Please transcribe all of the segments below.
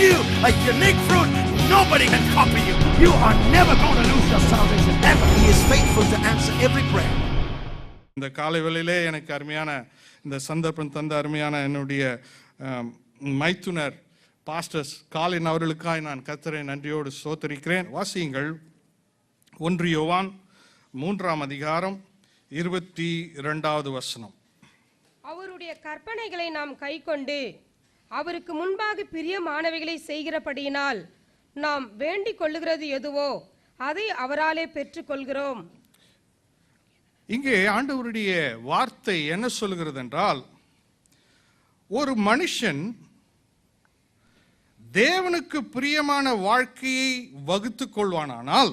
you a unique fruit. Nobody can copy you. You are never going to lose your salvation ever. He is faithful to answer every prayer. இந்த காலை வேளையிலே எனக்கு அருமையான இந்த சந்தர்ப்பம் தந்த அருமையான என்னுடைய மைத்துனர் பாஸ்டர்ஸ் காலின் அவர்களுக்காய் நான் கர்த்தரை நன்றியோடு ஸ்தோத்திரிக்கிறேன். வாசியுங்கள் 1 யோவான் 3ஆம் அதிகாரம் 22வது வசனம். அவருடைய கற்பனைகளை நாம் கைக்கொண்டு அவருக்கு முன்பாக பிரியமானவைகளை செய்கிறபடியினால் நாம் வேண்டிக் கொள்ளுகிறது எதுவோ அதை அவராலே பெற்றுக்கொள்கிறோம். இங்கே ஆண்டவருடைய வார்த்தை என்ன சொல்கிறது என்றால், ஒரு மனுஷன் தேவனுக்கு பிரியமான வாழ்க்கையை வகுத்துக் கொள்வானானால்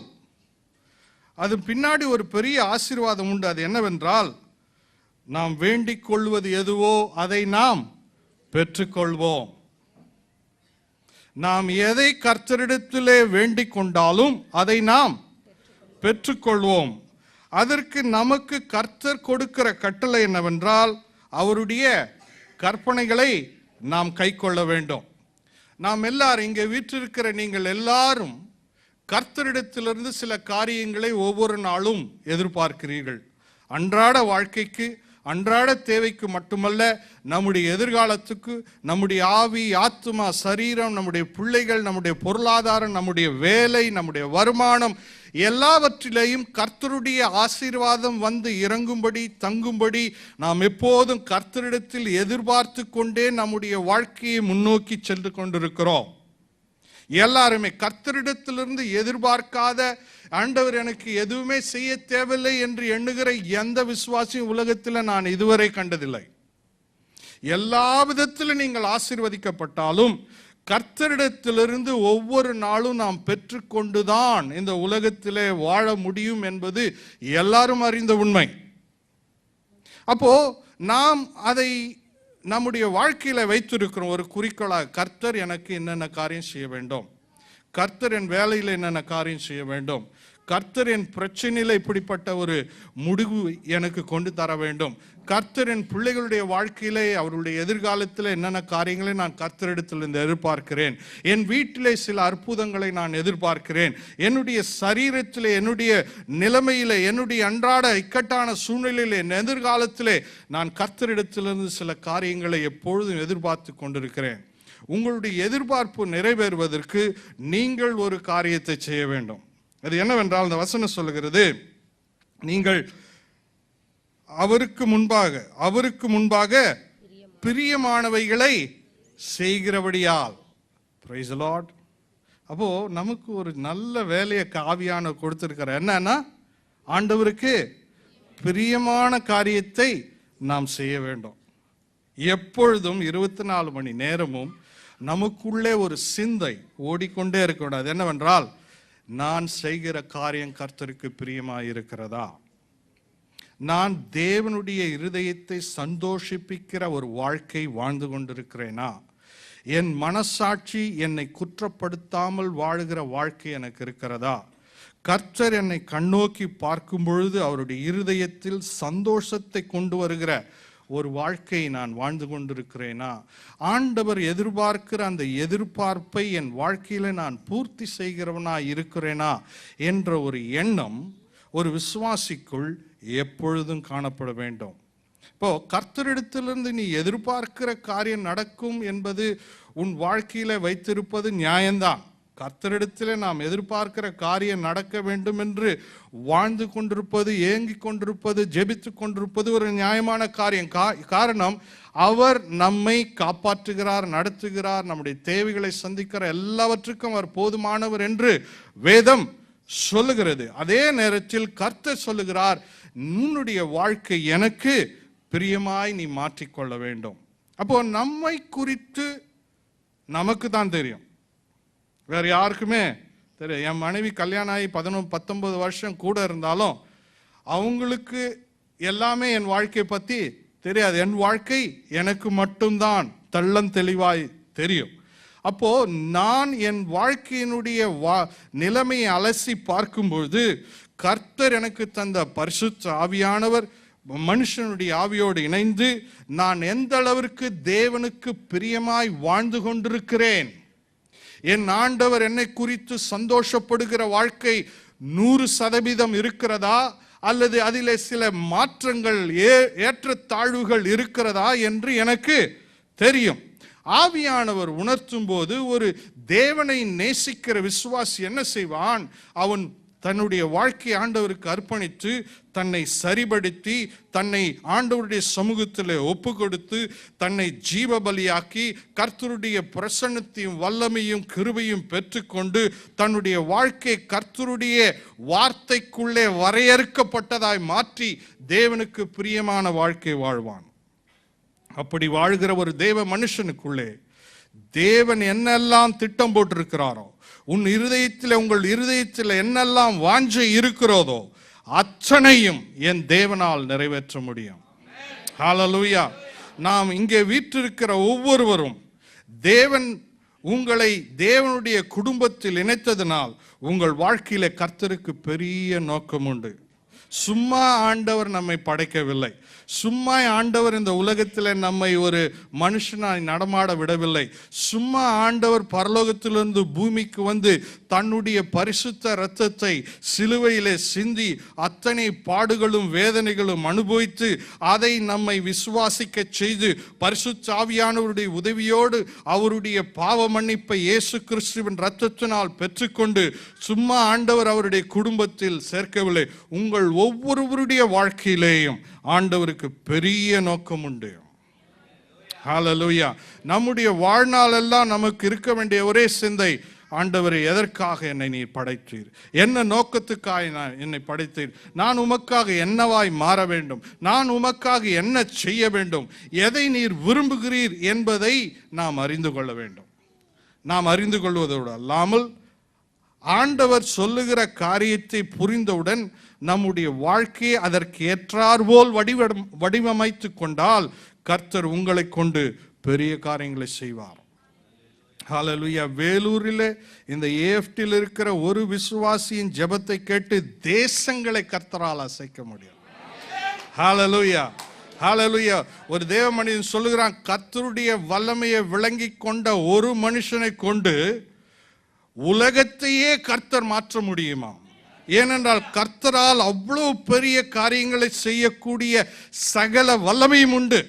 அது பின்னாடி ஒரு பெரிய ஆசீர்வாதம் உண்டு. அது என்னவென்றால், நாம் வேண்டிக் கொள்வது எதுவோ அதை நாம் பெற்றுக்கொள்வோம். நாம் எதை கர்த்தரிடத்திலே வேண்டிக் கொண்டாலும் அதை நாம் பெற்றுக்கொள்வோம். அதற்கு நமக்கு கர்த்தர் கொடுக்கிற கட்டளை என்னவென்றால், அவருடைய கற்பனைகளை நாம் கைக்கொள்ள வேண்டும். நாம் எல்லாரும் இங்கே வீற்றிருக்கிற நீங்கள் எல்லாரும் கர்த்தரிடத்திலிருந்து சில காரியங்களை ஒவ்வொரு நாளும் எதிர்பார்க்கிறீர்கள். அன்றாட வாழ்க்கைக்கு, அன்றாட தேவைக்கு மட்டுமல்ல, நம்முடைய எதிர்காலத்துக்கு, நம்முடைய ஆவி, ஆத்துமா, சரீரம், நம்முடைய பிள்ளைகள், நம்முடைய பொருளாதாரம், நம்முடைய வேலை, நம்முடைய வருமானம், எல்லாவற்றிலேயும் கர்த்தருடைய ஆசீர்வாதம் வந்து இறங்கும்படி, தங்கும்படி நாம் எப்போதும் கர்த்தரிடத்தில் எதிர்பார்த்து கொண்டே நம்முடைய வாழ்க்கையை முன்னோக்கி சென்று கொண்டிருக்கிறோம். எல்லாருமே கர்த்தரிடத்திலிருந்து எதிர்பார்க்காத, ஆண்டவர் எனக்கு எதுவுமே செய்ய தேவையில்லை என்று எண்ணுகிற எந்த விசுவாசியும் உலகத்தில் நான் இதுவரை கண்டதில்லை. எல்லா விதத்திலும் நீங்கள் ஆசீர்வதிக்கப்பட்டாலும் கர்த்தரிடத்திலிருந்து ஒவ்வொரு நாளும் நாம் பெற்றுக்கொண்டுதான் இந்த உலகத்திலே வாழ முடியும் என்பது எல்லாரும் அறிந்த உண்மை. அப்போ நாம் அதை நம்முடைய வாழ்க்கையில வைத்திருக்கிறோம் ஒரு குறிக்கோளாக. கர்த்தர் எனக்கு என்னென்ன காரியம் செய்ய வேண்டும், கர்த்தர் என் வேலையில் என்னென்ன காரியம் செய்ய வேண்டும், கர்த்தர் என் பிரச்சனையில இப்படிப்பட்ட ஒரு முடிவு எனக்கு கொண்டு தர வேண்டும், கர்த்தர் என் பிள்ளைகளுடைய வாழ்க்கையிலே அவருடைய எதிர்காலத்தில் என்னென்ன காரியங்களை நான் கர்த்தரிடத்திலிருந்து எதிர்பார்க்கிறேன், என் வீட்டிலே சில அற்புதங்களை நான் எதிர்பார்க்கிறேன், என்னுடைய சரீரத்திலே, என்னுடைய நிலைமையிலே, என்னுடைய அன்றாட இக்கட்டான சூழ்நிலையிலே, என் எதிர்காலத்திலே நான் கர்த்தரிடத்திலிருந்து சில காரியங்களை எப்பொழுதும் எதிர்பார்த்து கொண்டிருக்கிறேன். உங்களுடைய எதிர்பார்ப்பு நிறைவேறுவதற்கு நீங்கள் ஒரு காரியத்தை செய்ய வேண்டும். அது என்னவென்றால், அந்த வசனம் சொல்லுகிறது, நீங்கள் அவருக்கு முன்பாக பிரியமானவைகளை செய்கிறபடியால். Praise the Lord. அப்போ நமக்கு ஒரு நல்ல வேலையை ஆவியான கொடுத்திருக்கிற என்னன்னா, ஆண்டவருக்கு பிரியமான காரியத்தை நாம் செய்ய வேண்டும். எப்பொழுதும் 24 மணி நேரமும் நமக்குள்ளே ஒரு சிந்தை ஓடிக்கொண்டே இருக்க கூடாது. என்னவென்றால், நான் செய்கிற காரியம் கர்த்தருக்கு பிரியமாய் இருக்கிறதா, நான் தேவனுடைய இருதயத்தை சந்தோஷிப்பிக்கிற ஒரு வாழ்க்கை வாழ்ந்து கொண்டிருக்கிறேனா, என் மனசாட்சி என்னை குற்றப்படுத்தாமல் வாழுகிற வாழ்க்கை எனக்கு இருக்கிறதா, கர்த்தர் என்னை கண்ணோக்கி பார்க்கும் பொழுது அவருடைய இருதயத்தில் சந்தோஷத்தை கொண்டு வருகிற ஒரு வாழ்க்கை நான் வாழ்ந்து கொண்டிருக்கிறேனா, ஆண்டவர் எதிர்பார்க்கிற அந்த எதிர்பார்ப்பை என் வாழ்க்கையில நான் பூர்த்தி செய்கிறவனா இருக்கிறேனா என்ற ஒரு எண்ணம் ஒரு விசுவாசிக்குள் எப்பொழுதும் காணப்பட வேண்டும். இப்போ கர்த்தரிடத்திலிருந்து நீ எதிர்பார்க்கிற காரியம் நடக்கும் என்பது உன் வாழ்க்கையில வைத்திருப்பது நியாயம்தான். கர்த்தரிடத்திலே நாம் எதிர்பார்க்கிற காரியம் நடக்க வேண்டும் என்று வாழ்ந்து கொண்டிருப்பது, ஏங்கி கொண்டிருப்பது, ஜெபித்து கொண்டிருப்பது ஒரு நியாயமான காரியம். காரணம், அவர் நம்மை காப்பாற்றுகிறார், நடத்துகிறார், நம்முடைய தேவைகளை சந்திக்கிற எல்லாவற்றுக்கும் அவர் போதுமானவர் என்று வேதம் சொல்லுகிறது. அதே நேரத்தில் கர்த்தர் சொல்லுகிறார், உன்னுடைய வாழ்க்கை எனக்கு பிரியமாய் நீ மாற்றிக்கொள்ள வேண்டும். அப்போ நம்மை குறித்து நமக்கு தான் தெரியும், வேற யாருக்குமே தெரியும். என் மனைவி கல்யாணம் ஆகி 19 வருஷம் கூட இருந்தாலும் அவங்களுக்கு எல்லாமே என் வாழ்க்கையை பற்றி தெரியாது. என் வாழ்க்கை எனக்கு மட்டும்தான் தெள்ளம் தெளிவாய் தெரியும். அப்போ நான் என் வாழ்க்கையினுடைய நிலைமையை அலசி பார்க்கும்பொழுது கர்த்தர் எனக்கு தந்த பரிசுத்த ஆவியானவர் மனுஷனுடைய ஆவியோடு இணைந்து நான் எந்த அளவிற்கு தேவனுக்கு பிரியமாய் வாழ்ந்து கொண்டிருக்கிறேன், என் ஆண்டவர் என்னை குறித்து சந்தோஷப்படுகிற வாழ்க்கை 100% இருக்கிறதா, அல்லது அதிலே சில மாற்றங்கள் ஏற்றத்தாழ்வுகள் இருக்கிறதா என்று எனக்கு தெரியும். ஆவியானவர் உணர்த்தும் போது ஒரு தேவனை நேசிக்கிற விசுவாசி என்ன செய்வான்? அவன் தன்னுடைய வாழ்க்கை ஆண்டவருக்கு அர்ப்பணித்து தன்னை சரிபடுத்தி தன்னை ஆண்டவருடைய சமூகத்தில் ஒப்பு கொடுத்து தன்னை ஜீவ பலியாக்கி கர்த்தருடைய பிரசன்னத்தையும் வல்லமையும் கிருபையும் பெற்றுக்கொண்டு தன்னுடைய வாழ்க்கை கர்த்தருடைய வார்த்தைக்குள்ளே வரையறுக்கப்பட்டதாய் மாற்றி தேவனுக்கு பிரியமான வாழ்க்கை வாழ்வான். அப்படி வாழ்கிற ஒரு தேவ மனுஷனுக்குள்ளே தேவன் என்னெல்லாம் திட்டம் போட்டிருக்கிறாரோ, உங்கள் இருதயத்தில் என்னெல்லாம் வாஞ்சை இருக்கிறதோ அத்தனையும் என் தேவனால் நிறைவேற்ற முடியும். ஹல்லேலூயா. நாம் இங்கே வீற்றிருக்கிற ஒவ்வொருவரும் தேவன் உங்களை தேவனுடைய குடும்பத்தில் இணைத்ததினால் உங்கள் வாழ்க்கையில கர்த்தருக்கு பெரிய நோக்கம் உண்டு. சும்மா ஆண்டவர் நம்மை படைக்கவில்லை. சும்மா ஆண்டவர் இந்த உலகத்தில் நம்மை ஒரு மனுஷனாய் நடமாட விடவில்லை. சும்மா ஆண்டவர் பரலோகத்திலிருந்து பூமிக்கு வந்து தன்னுடைய பரிசுத்த இரத்தத்தை சிலுவையிலே சிந்தி அத்தனை பாடுகளும் வேதனைகளும் அனுபவித்து அதை நம்மை விசுவாசிக்க செய்து பரிசுத்த ஆவியானவருடைய உதவியோடு அவருடைய பாவ மன்னிப்பை இயேசு கிறிஸ்துவின் இரத்தத்தினால் பெற்றுக்கொண்டு சும்மா ஆண்டவர் அவருடைய குடும்பத்தில் சேர்க்கவில்லை. உங்கள் ஒவ்வொருவருடைய வாழ்க்கையிலேயும் ஆண்டவருக்கு பெரிய நோக்கம் உண்டு. ஹல்லேலூயா. நம்முடைய வாழ்நாள் எல்லாம் நமக்கு இருக்க வேண்டிய ஒரே சிந்தை, ஆண்டவரே எதற்காக என்னை நீர் படைத்தீர், என்ன நோக்கத்துக்காக என்னை படைத்தீர், நான் உமக்காக என்னவாய் மாற வேண்டும், நான் உமக்காக என்ன செய்ய வேண்டும், எதை நீர் விரும்புகிறீர் என்பதை நாம் அறிந்து கொள்ள வேண்டும். நாம் அறிந்து கொள்வதோடு அல்லாமல் ஆண்டவர் சொல்லுகிற காரியத்தை புரிந்தவுடன் நம்முடைய வாழ்க்கையை அதற்கு ஏற்றாற்போல் வடிவமைத்து கொண்டால் கர்த்தர் உங்களை கொண்டு பெரிய காரியங்களை செய்வார். ஹல்லேலூயா. வேலூரில் இந்த ஏஎஃப்டியில் இருக்கிற ஒரு விசுவாசியின் ஜெபத்தை கேட்டு தேசங்களை கர்த்தரால் அசைக்க முடியும். ஹல்லேலூயா. ஹல்லேலூயா. ஒரு தேவ மனிதன் சொல்லுகிறான், கர்த்தருடைய வல்லமையை விளங்கி கொண்ட ஒரு மனுஷனை கொண்டு உலகத்தையே கர்த்தர் மாற்ற முடியுமா? ஏனென்றால் கர்த்தரால் அவ்வளவு பெரிய காரியங்களை செய்யக்கூடிய சகல வல்லமையும் உண்டு.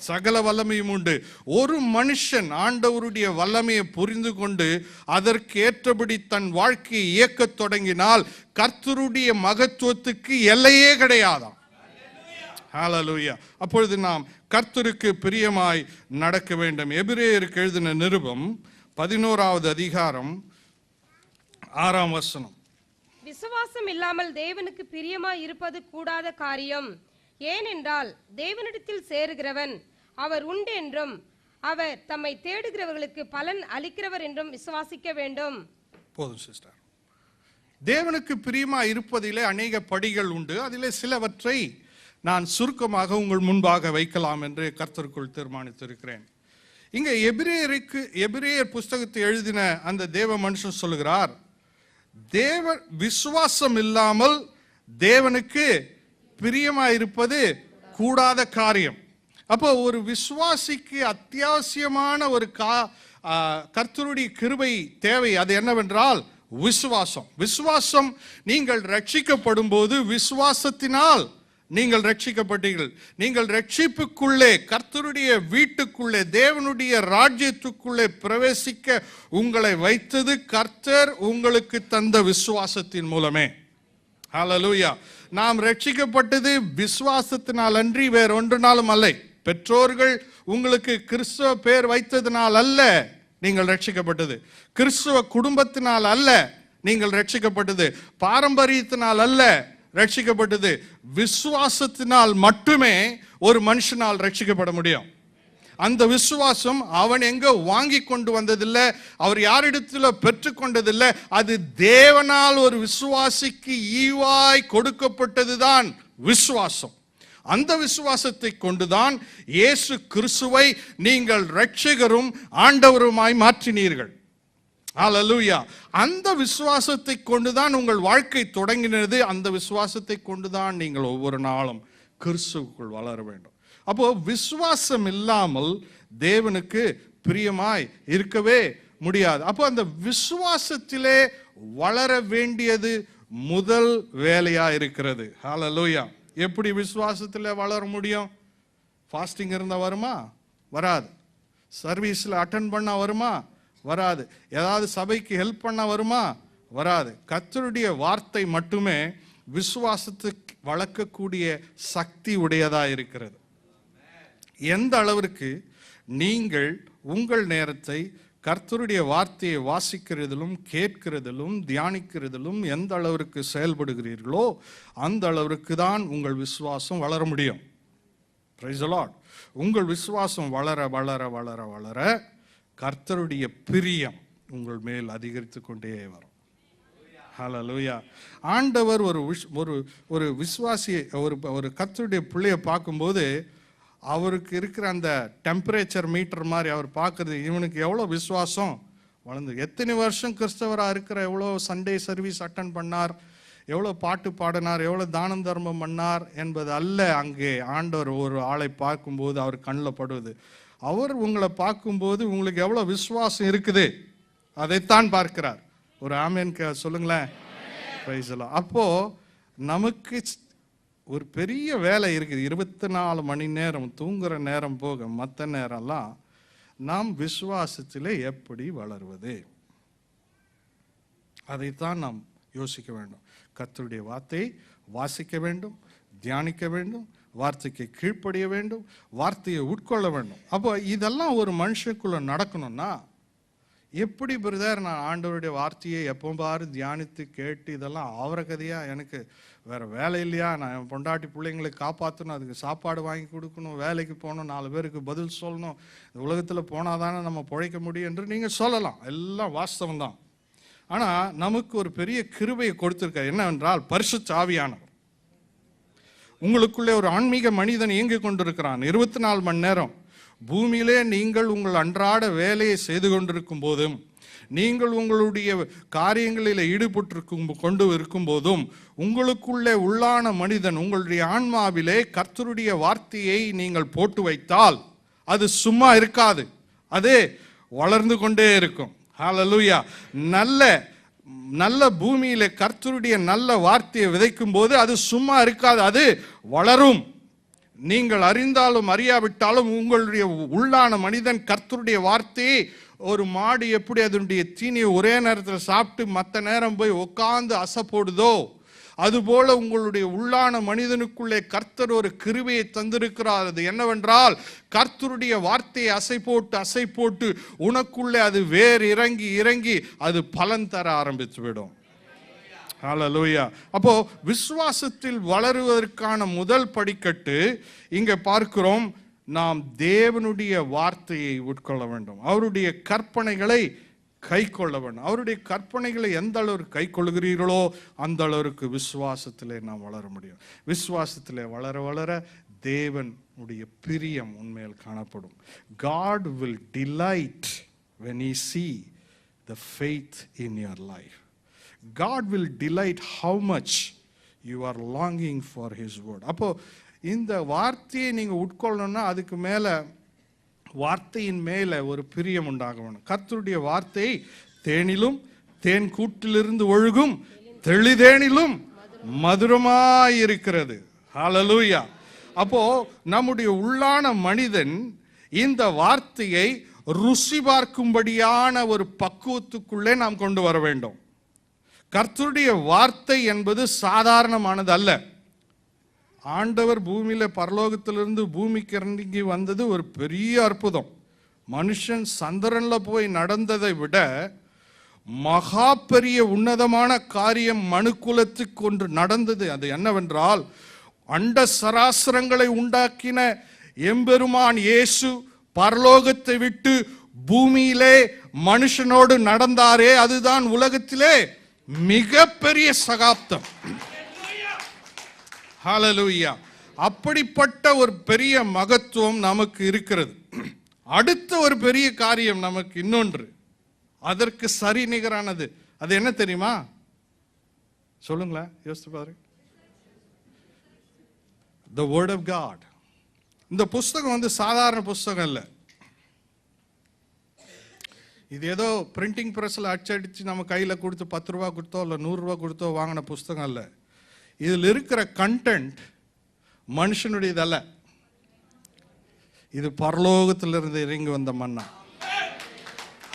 சகல வல்லமையும் உண்டு. ஒரு மனுஷன் ஆண்டவருடைய வல்லமையை புரிந்து கொண்டு அதற்கு ஏற்றபடி தன் வாழ்க்கையை இயக்கத் தொடங்கினால் கர்த்தருடைய மகத்துவத்துக்கு எல்லையே கிடையாதாம். ஹல்லேலூயா. அப்பொழுது நாம் கர்த்தருக்கு பிரியமாய் நடக்க வேண்டும். எபிரேயருக்கு எழுதின நிருபம் 11வது அதிகாரம் 6ஆம் வசனம். விசுவாசம் இல்லாமல் தேவனுக்கு பிரியமாய் இருப்பது கூடாத காரியம். ஏனென்றால் தேவனிடத்தில் சேருகிறவன் அவர் உண்டு என்றும் அவர் தம்மை தேடுகிறவர்களுக்கு பலன் அளிக்கிறவர் என்றும் விசுவாசிக்க வேண்டும். போதும் சிஸ்டர். தேவனுக்கு பிரியமாய் இருப்பதிலே அநேக படிகள் உண்டு. அதிலே சிலவற்றை நான் சுருக்கமாக உங்கள் முன்பாக வைக்கலாம் என்று கர்த்தருக்குள் தீர்மானித்திருக்கிறேன். இங்க எபிரேயர் புஸ்தகத்தை எழுதின அந்த தேவ மனுஷன் சொல்லுகிறார், தேவ விசுவாசம் இல்லாமல் தேவனுக்கு பிரியமாயிருப்பது கூடாத காரியம். அப்போ ஒரு விசுவாசிக்கு அத்தியாவசியமான ஒரு கர்த்தருடைய கிருபை தேவை. அது என்னவென்றால் விசுவாசம். விசுவாசம், நீங்கள் ரட்சிக்கப்படும் போது விசுவாசத்தினால் நீங்கள் ரட்சிக்கப்பட்டீர்கள். நீங்கள் ரட்சிப்புக்குள்ளே கர்த்தருடைய வீட்டுக்குள்ளே தேவனுடைய ராஜ்யத்துக்குள்ளே பிரவேசிக்க உங்களை வைத்தது கர்த்தர் உங்களுக்கு தந்த விசுவாசத்தின் மூலமே. ஹல்லேலூயா. நாம் ரட்சிக்கப்பட்டது விசுவாசத்தினால் அன்றி வேற ஒன்றினாலும் அல்ல. பெற்றோர்கள் உங்களுக்கு கிறிஸ்துவ பேர் வைத்ததினால் அல்ல நீங்கள் ரட்சிக்கப்பட்டது. கிறிஸ்துவ குடும்பத்தினால் அல்ல நீங்கள் ரட்சிக்கப்பட்டது. பாரம்பரியத்தினால் அல்ல ரட்சிக்கப்பட்டது. விசுவாசத்தினால் மட்டுமே ஒரு மனுஷனால் ரட்சிக்கப்பட முடியும். அந்த விசுவாசம் அவன் எங்க வாங்கி கொண்டு வந்ததில்லை, அவர் யாரிடத்துல பெற்றுக்கொண்டதில்லை. அது தேவனால் ஒரு விசுவாசிக்கு ஈவாய் கொடுக்கப்பட்டதுதான் விசுவாசம். அந்த விசுவாசத்தை கொண்டுதான் இயேசு கிறிஸ்துவை நீங்கள் இரட்சகரும் ஆண்டவருமாய் மாற்றினீர்கள். ஹல்லேலூயா. அந்த விசுவாசத்தை கொண்டுதான் உங்கள் வாழ்க்கை தொடங்கினது. அந்த விசுவாசத்தை கொண்டுதான் நீங்கள் ஒவ்வொரு நாளும் கிறிஸ்துவுக்குள் வளர வேண்டும். அப்போ விசுவாசம் இல்லாமல் தேவனுக்கு பிரியமாய் இருக்கவே முடியாது. அப்போ அந்த விசுவாசத்திலே வளர வேண்டியது முதல் வேலையா இருக்கிறது. ஹல்லேலூயா. எப்படி விசுவாசத்திலே வளர முடியும்? ஃபாஸ்டிங் இருந்தா வருமா? வராது. சர்வீஸ்ல அட்டெண்ட் பண்ணா வருமா? வராது. ஏதாவது சபைக்கு ஹெல்ப் பண்ணா வருமா? வராது. கர்த்தருடைய வார்த்தை மட்டுமே விசுவாசத்துக்கு வளர்க்கக்கூடிய சக்தி உடையதா இருக்கிறது. எந்த அளவிற்கு நீங்கள் உங்கள் நேரத்தை கர்த்தருடைய வார்த்தையை வாசிக்கிறதிலும் கேட்கிறதிலும் தியானிக்கிறதிலும் எந்த அளவிற்கு செயல்படுகிறீர்களோ அந்த அளவிற்கு தான் உங்கள் விசுவாசம் வளர முடியும். Praise the Lord. உங்கள் விசுவாசம் வளர வளர வளர வளர கர்த்தருடைய பிரியம் உங்கள் மேல் அதிகரித்து கொண்டே வரும். ஹல்லேலூயா. ஆண்டவர் ஒரு விசுவாசியை ஒரு கர்த்தருடைய பிள்ளையை பார்க்கும்போது அவருக்கு இருக்கிற அந்த டெம்பரேச்சர் மீட்டர் மாதிரி அவர் பார்க்குறது, இவனுக்கு எவ்வளோ விசுவாசம் வளர்ந்து, எத்தனை வருஷம் கிறிஸ்தவராக இருக்கிற, எவ்வளோ சண்டே சர்வீஸ் அட்டன் பண்ணார், எவ்வளோ பாட்டு பாடினார், எவ்வளோ தானம் தர்மம் பண்ணார் என்பது அல்ல. அங்கே ஆண்டவர் ஒரு ஆளை பார்க்கும்போது அவர் கண்ணில் படுவது, அவர் உங்களை பார்க்கும்போது உங்களுக்கு எவ்வளோ விசுவாசம் இருக்குது அதைத்தான் பார்க்கிறார். ஒரு ஆமேன் சொல்லுங்களேன். Praise the Lord. அப்போ நமக்கு ஒரு பெரிய வேலை இருக்குது. 24 மணி நேரம் தூங்குற நேரம் போக மற்ற நேரம்லாம் நாம் விசுவாசத்திலே எப்படி வளருவது, அதைத்தான் நாம் யோசிக்க வேண்டும். கர்த்தருடைய வார்த்தையை வாசிக்க வேண்டும், தியானிக்க வேண்டும், வார்த்தைக்கு கீழ்ப்படிய வேண்டும், வார்த்தையை உட்கொள்ள வேண்டும். அப்போ இதெல்லாம் ஒரு மனுஷனுக்குள்ள நடக்கணும்னா எப்படி பிரதர் நான் ஆண்டவருடைய வார்த்தையை எப்போ பாரு தியானித்து கேட்டு இதெல்லாம் ஆவர கதையா, எனக்கு வேற வேலை இல்லையா, நான் என் பொண்டாட்டி பிள்ளைங்களை காப்பாற்றணும், அதுக்கு சாப்பாடு வாங்கி கொடுக்கணும், வேலைக்கு போகணும், 4 பேருக்கு பதில் சொல்லணும், இந்த உலகத்தில் போனாதானே நம்ம பிழைக்க முடியும் என்று நீங்கள் சொல்லலாம். எல்லாம் வாஸ்தவம் தான். ஆனால் நமக்கு ஒரு பெரிய கிருபையை கொடுத்துருக்கார். என்னவென்றால் பரிசுத்த ஆவியானவர். உங்களுக்குள்ளே ஒரு ஆன்மீக மனிதன் இயங்கிக் கொண்டிருக்கிறான் 24 மணி நேரம். பூமியிலே நீங்கள் உங்கள் அன்றாட வேலையை செய்து கொண்டிருக்கும் போதும், நீங்கள் உங்களுடைய காரியங்களில் கொண்டு இருக்கும் போதும், உங்களுக்குள்ளே உள்ளான மனிதன் உங்களுடைய ஆன்மாவிலே கர்த்தருடைய வார்த்தையை நீங்கள் போட்டு வைத்தால் அது சும்மா இருக்காது, அது வளர்ந்து கொண்டே இருக்கும். ஹல்லேலூயா. நல்ல பூமியிலே கர்த்தருடைய நல்ல வார்த்தையை விதைக்கும் போது அது சும்மா இருக்காது, அது வளரும். நீங்கள் அறிந்தாலும் அறியாவிட்டாலும் உங்களுடைய உள்ளான மனிதன் கர்த்தருடைய வார்த்தையை, ஒரு மாடு எப்படி அதனுடைய தீனியை ஒரே நேரத்தில் சாப்பிட்டு மற்ற நேரம் போய் உட்கார்ந்து அசை போடுதோ, அதுபோல உங்களுடைய உள்ளான மனிதனுக்குள்ளே கர்த்தர் ஒரு கிருபையை தந்திருக்கிறார். அது என்னவென்றால் கர்த்தருடைய வார்த்தையை அசை போட்டு உனக்குள்ளே அது வேர் இறங்கி இறங்கி அது பலன் தர ஆரம்பித்து விடும். ஹல்லேலூயா. அப்போ விசுவாசத்தில் வளருவதற்கான முதல் படிக்கட்டு இங்க பார்க்கிறோம். நாம் தேவனுடைய வார்த்தையை உட்கொள்ள வேண்டும், அவருடைய கற்பனைகளை கை கொள்ள வேண்டும். அவருடைய கற்பனைகளை எந்த அளவுக்கு கை கொள்கிறீர்களோ அந்த அளவுக்கு விசுவாசத்திலே நாம் வளர முடியும். விசுவாசத்திலே வளர வளர தேவனுடைய பிரியம் உண்மையில் காணப்படும். God will delight when he see the faith in your life. God will delight how much you are longing for his word. அப்போ இந்த வார்த்தையை நீங்க உட்கொள்ளணும்னா அதுக்கு மேல வார்த்தையின் மேல ஒரு பிரியம் உண்டாக வேணும். கர்த்தருடைய வார்த்தை தேனிலும் தேன் கூட்டிலிருந்து ஒழுகும் தெளிதேனிலும் மதுரமாயிருக்கிறது. ஹல்லேலூயா. அப்போ நம்முடைய உள்ளான மனிதன் இந்த வார்த்தையை ருசி பார்க்கும்படியான ஒரு பக்குவத்துக்குள்ளே நாம் கொண்டு வர வேண்டும். கர்த்தருடைய வார்த்தை என்பது சாதாரணமானது அல்ல. ஆண்டவர் பூமியில பரலோகத்திலிருந்து பூமிக்கு இறங்கி வந்தது ஒரு பெரிய அற்புதம். மனுஷன் சந்திரன்ல போய் நடந்ததை விட மகா பெரிய உன்னதமான காரியம் மனுக்குலத்துக்கு ஒன்று நடந்தது. அது என்னவென்றால் அண்ட சராசரங்களை உண்டாக்கின எம்பெருமான் இயேசு பரலோகத்தை விட்டு பூமியிலே மனுஷனோடு நடந்தாரே, அதுதான் உலகத்திலே மிகப்பெரிய சகாப்தம். ஹல்லேலூயா. அப்படிப்பட்ட ஒரு பெரிய மகத்துவம் நமக்கு இருக்கிறது. அடுத்த ஒரு பெரிய காரியம் நமக்கு இன்னொன்று, அதற்கு சரி நிகரானது. அது என்ன தெரியுமா? சொல்லுங்களேன், யோசித்து பாருங்க. The word of God. இந்த புஸ்தகம் சாதாரண புஸ்தகம் இல்லை. இது ஏதோ பிரிண்டிங் ப்ரெஸ்ஸில் அச்சடித்து நம்ம கையில் கொடுத்து 10 ரூபா கொடுத்தோ இல்லை 100 ரூபா கொடுத்தோ வாங்கின புஸ்தகம் இல்லை. இதில் இருக்கிற கண்டென்ட் மனுஷனுடையதல்ல, இது பரலோகத்திலிருந்து இறங்கி வந்த மன்னா.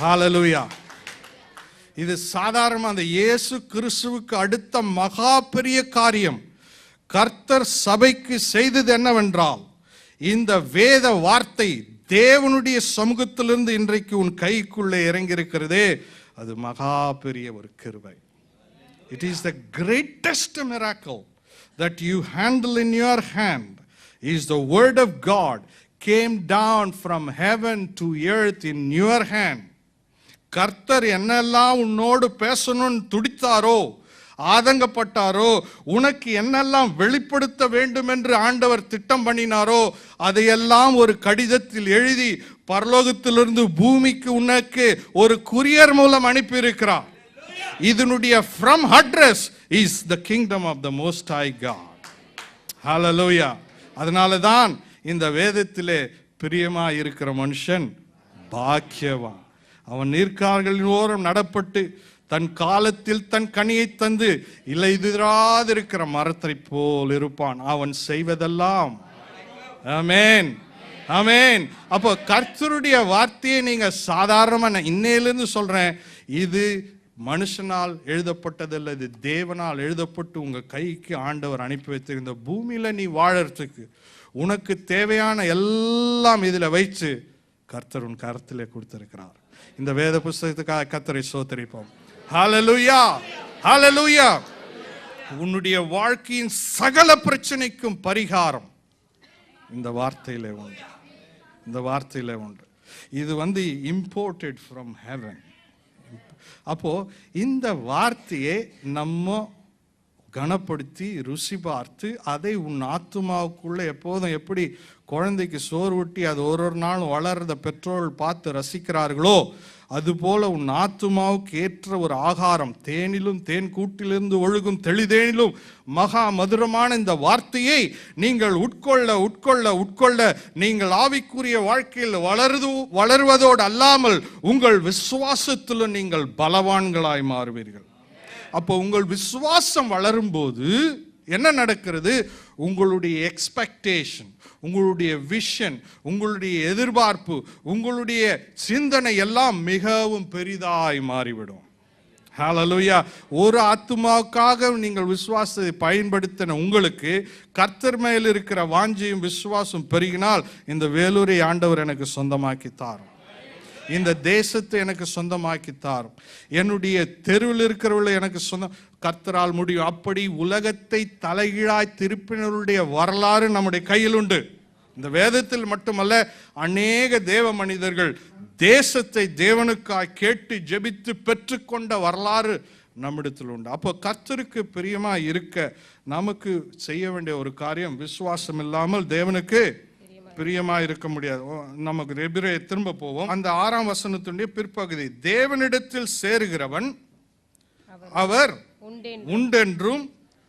ஹல்லேலூயா. இது சாதாரண அந்த இயேசு கிறிஸ்துவுக்கு அடுத்த மகா பெரிய காரியம் கர்த்தர் சபைக்கு செய்தது என்னவென்றால், இந்த வேத வார்த்தை தேவனுடைய சமூகத்திலிருந்து இன்றைக்கு உன் கைக்குள்ளே இறங்கி இருக்கிறதே, அது மகா பெரிய ஒரு கிருபை. It is the greatest miracle that you handle in your hand is the word of God came down from heaven to earth in your hand. கர்த்தர் என்னெல்லாம் உன்னோடு பேசணும்னு துடித்தாரோ, ஆதங்கப்பட்டாரோ, உனக்கு என்னெல்லாம் வெளிப்படுத்த வேண்டும் என்று ஆண்டவர் திட்டம் பண்ணினாரோ, அதையெல்லாம் ஒரு கடிதத்தில் எழுதி பரலோகத்திலிருந்து பூமிக்கு உனக்கு ஒரு குரியர் மூலம் அனுப்பி இருக்கிறார். இதனுடைய from address is the kingdom of the most high God. Hallelujah. அதனால தான் இந்த வேதத்திலே பிரியமா இருக்கிற மனுஷன் பாக்கியவான். அவன் நீர்க்கால்களின் ஓரம் நடப்பட்டு தன் காலத்தில் தன் கனியை தந்து இலையுதிராதிருக்கிற மரத்தை போல் இருப்பான். அவன் செய்வதெல்லாம். ஆமென், ஆமென். அப்போ கர்த்தருடைய வார்த்தையை நீங்க சாதாரணமா, இன்னையிலிருந்து சொல்றேன், இது மனுஷனால் எழுதப்பட்டதல்ல, இது தேவனால் எழுதப்பட்டு உங்க கைக்கு ஆண்டவர் அனுப்பி வைத்திருந்த பூமியில நீ வாழறதுக்கு உனக்கு தேவையான எல்லாம் இதுல வைத்து கர்த்தர் உன் கரத்திலே கொடுத்திருக்கிறார். இந்த வேத புஸ்தகத்துக்காக கர்த்தரை ஸ்தோத்திரிப்போம். ஹல்லேலூயா, ஹல்லேலூயா. உன்னுடைய வாழ்க்கையின் சகல பிரச்சனைக்கும் பரிகாரம் இந்த வார்த்தையிலே உண்டு, இந்த வார்த்தையிலே உண்டு. இது இம்போர்ட்டட் ஃப்ரம் ஹெவன். அப்போ இந்த வார்த்தையை நம்ம கனப்படுத்தி ருசி பார்த்து அதை உன் ஆத்துமாவுக்குள்ள எப்போதும் எப்படி குழந்தைக்கு சோறு ஊட்டி அது ஒரு நாளும் வளர்றத பெற்றோர்கள் பார்த்து ரசிக்கிறார்களோ, அதுபோல உன் ஆத்துமாவுக்கு ஏற்ற ஒரு ஆகாரம், தேனிலும் தேன் கூட்டிலிருந்து ஒழுகும் தெளிதேனிலும் மகா மதுரமான இந்த வார்த்தையை நீங்கள் உட்கொள்ள உட்கொள்ள உட்கொள்ள நீங்கள் ஆவிக்குரிய வாழ்க்கையில் வளருவதோடு அல்லாமல் உங்கள் விசுவாசத்திலும் நீங்கள் பலவான்களாய் மாறுவீர்கள். அப்போ உங்கள் விசுவாசம் வளரும் போது என்ன நடக்கிறது? உங்களுடைய எக்ஸ்பெக்டேஷன், உங்களுடைய விஷன், உங்களுடைய எதிர்பார்ப்பு, உங்களுடைய சிந்தனை எல்லாம் மிகவும் பெரிதாய் மாறிவிடும். ஹல்லேலூயா. ஒரு ஆத்துமாவுக்காக நீங்கள் விசுவாசத்தை பயன்படுத்தின உங்களுக்கு கர்த்தர் மேல் இருக்கிற வாஞ்சையும் விசுவாசம் பெருகினால், இந்த வேலூரை ஆண்டவர் எனக்கு சொந்தமாக்கி தாரும், இந்த தேசத்தை எனக்கு சொந்தமாக்கி தாரும், என்னுடைய தெருவில் இருக்கிறவர்களை எனக்கு சொந்தம், கர்த்தரால் முடியும். அப்படி உலகத்தை தலைகீழாய் திருப்பினருடைய வரலாறு நம்முடைய கையில் உண்டு. இந்த வேதத்தில் மட்டுமல்ல, அநேக தேவ மனிதர்கள் தேசத்தை தேவனுக்காய் கேட்டு ஜெபித்து பெற்றுக்கொண்ட வரலாறு நம்மிடத்தில் உண்டு. அப்போ கர்த்தருக்கு பிரியமா இருக்க நமக்கு செய்ய வேண்டிய ஒரு காரியம், விசுவாசம் இல்லாமல் தேவனுக்கு பிரியமா இருக்க முடியாது. நமக்கு எபிரேய திரும்ப போவோம். அந்த 6ஆம் வசனத்துடைய பிற்பகுதி, தேவனிடத்தில் சேருகிறவன் அவர் உண்டென்றும்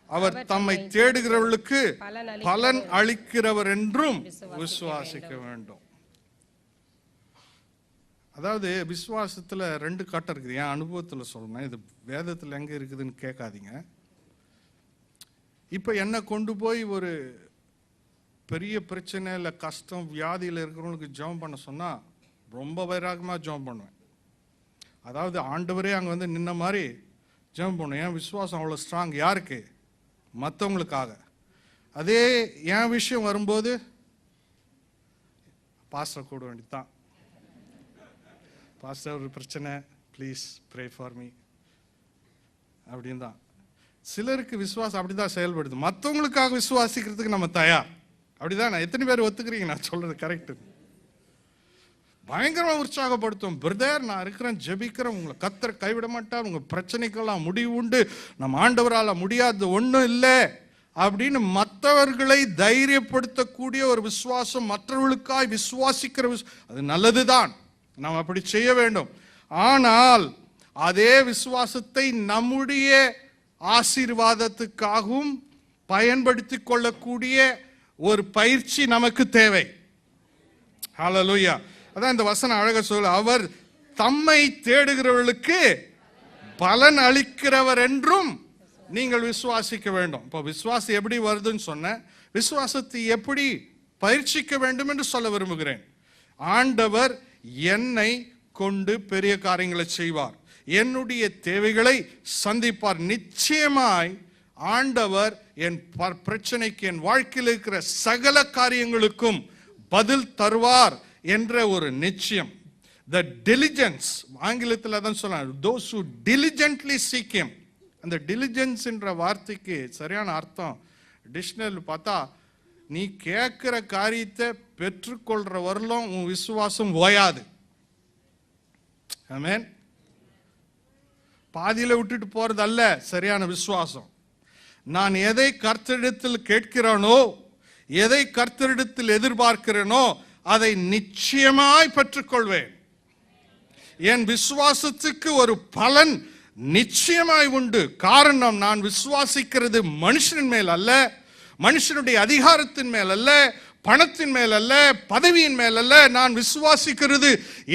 அவர் தம்மை தேடுகிறவர்களுக்கு பலன் அளிக்கிறவர் என்றும் விசுவாசிக்க வேண்டும். அதாவது விசுவாசத்துல 2 கட்டம் இருக்குது. என் அனுபவத்தில் சொல்லணும், இது வேதத்தில் எங்க இருக்குதுன்னு கேட்காதீங்க. இப்ப என்ன கொண்டு போய் ஒரு பெரிய பிரச்சனை இல்லை கஷ்டம் வியாதியில் இருக்கிறவங்களுக்கு ஜெபம் பண்ண சொன்னா ரொம்ப வைராகமா ஜெபம் பண்ணுவேன். அதாவது ஆண்டவரே அங்கே நின்ன மாதிரி ஜெபம் பண்ணுவேன். என் விசுவாசம் அவ்வளோ ஸ்ட்ராங். யாருக்கு? மற்றவங்களுக்காக. அதே என் விஷயம் வரும்போது பாஸ்டர் கூட வேண்டித்தான், பாஸ்டர் ஒரு பிரச்சனை, ப்ளீஸ் ப்ரே ஃபார் மீ அப்படின்னு தான். சிலருக்கு விசுவாசம் அப்படிதான் செயல்படுது. மற்றவங்களுக்காக விசுவாசிக்கிறதுக்கு நம்ம தயார். அப்படிதான். எத்தனை பேர் ஒத்துக்கிறீங்க நான் சொல்றது கரெக்ட்? பயங்கரமா உற்சாகப்படுத்தும். பிரதர் நான் இருக்கிறேன், ஜெபிக்கிறேன், உங்களை கர்த்தர் கைவிட மாட்டார், உங்க பிரச்சனைக்கெல்லாம் முடிவு உண்டு, நம்ம ஆண்டவரால முடியாது ஒன்றும் இல்லை அப்படின்னு மற்றவர்களை தைரியப்படுத்தக்கூடிய ஒரு விசுவாசம், மற்றவர்களுக்காய் விசுவாசிக்கிற அது நல்லதுதான், நாம் அப்படி செய்ய வேண்டும். ஆனால் அதே விசுவாசத்தை நம்முடைய ஆசீர்வாதத்துக்காகவும் பயன்படுத்தி கொள்ளக்கூடிய ஒரு பயிற்சி நமக்கு தேவை. ஹல்லேலூயா. அதான் இந்த வசனம் அழகா சொல்ல, அவர் தம்மை தேடுகிறவர்களுக்கு பலன் அளிக்கிறவர் என்றும் நீங்கள் விசுவாசிக்க வேண்டும். இப்போ விசுவாசம் எப்படி வருதுன்னு சொன்ன, விசுவாசத்தை எப்படி பயிற்சிக்க வேண்டும் என்று சொல்ல விரும்புகிறேன். ஆண்டவர் என்னை கொண்டு பெரிய காரியங்களை செய்வார், என்னுடைய தேவைகளை சந்திப்பார். நிச்சயமாய் ஆண்டவர் என் பிரச்சனைக்கு, என் வாழ்க்கையில் இருக்கிற சகல காரியங்களுக்கும் பதில் தருவார் என்ற ஒரு நிச்சயம். The diligence, ஆங்கிலத்தில் தான் சொல்றாங்க, those who diligently seek him. அந்த diligence என்ற வார்த்தைக்கு சரியான அர்த்தம் டிக்ஷனரியில் பார்த்தா, நீ கேட்கிற காரியத்தை பெற்றுக்கொள்ற வரலும் உன் விசுவாசம் ஓயாது. ஆமென். பாதியில விட்டுட்டு போறது அல்ல சரியான விசுவாசம். நான் எதை கர்த்தரிடத்தில் கேட்கிறேனோ, எதை கர்த்தரிடத்தில் எதிர்பார்க்கிறேனோ அதை நிச்சயமாய் பெற்றுக்கொள்வேன். என் விசுவாசத்துக்கு ஒரு பலன் நிச்சயமாய் உண்டு. காரணம், நான் விசுவாசிக்கிறது மனுஷனின் மேல் அல்ல, மனுஷனுடைய அதிகாரத்தின் மேல் அல்ல, பணத்தின் மேல் அல்ல, பதவியின் மேல் அல்ல. நான் விசுவாசிக்கிறது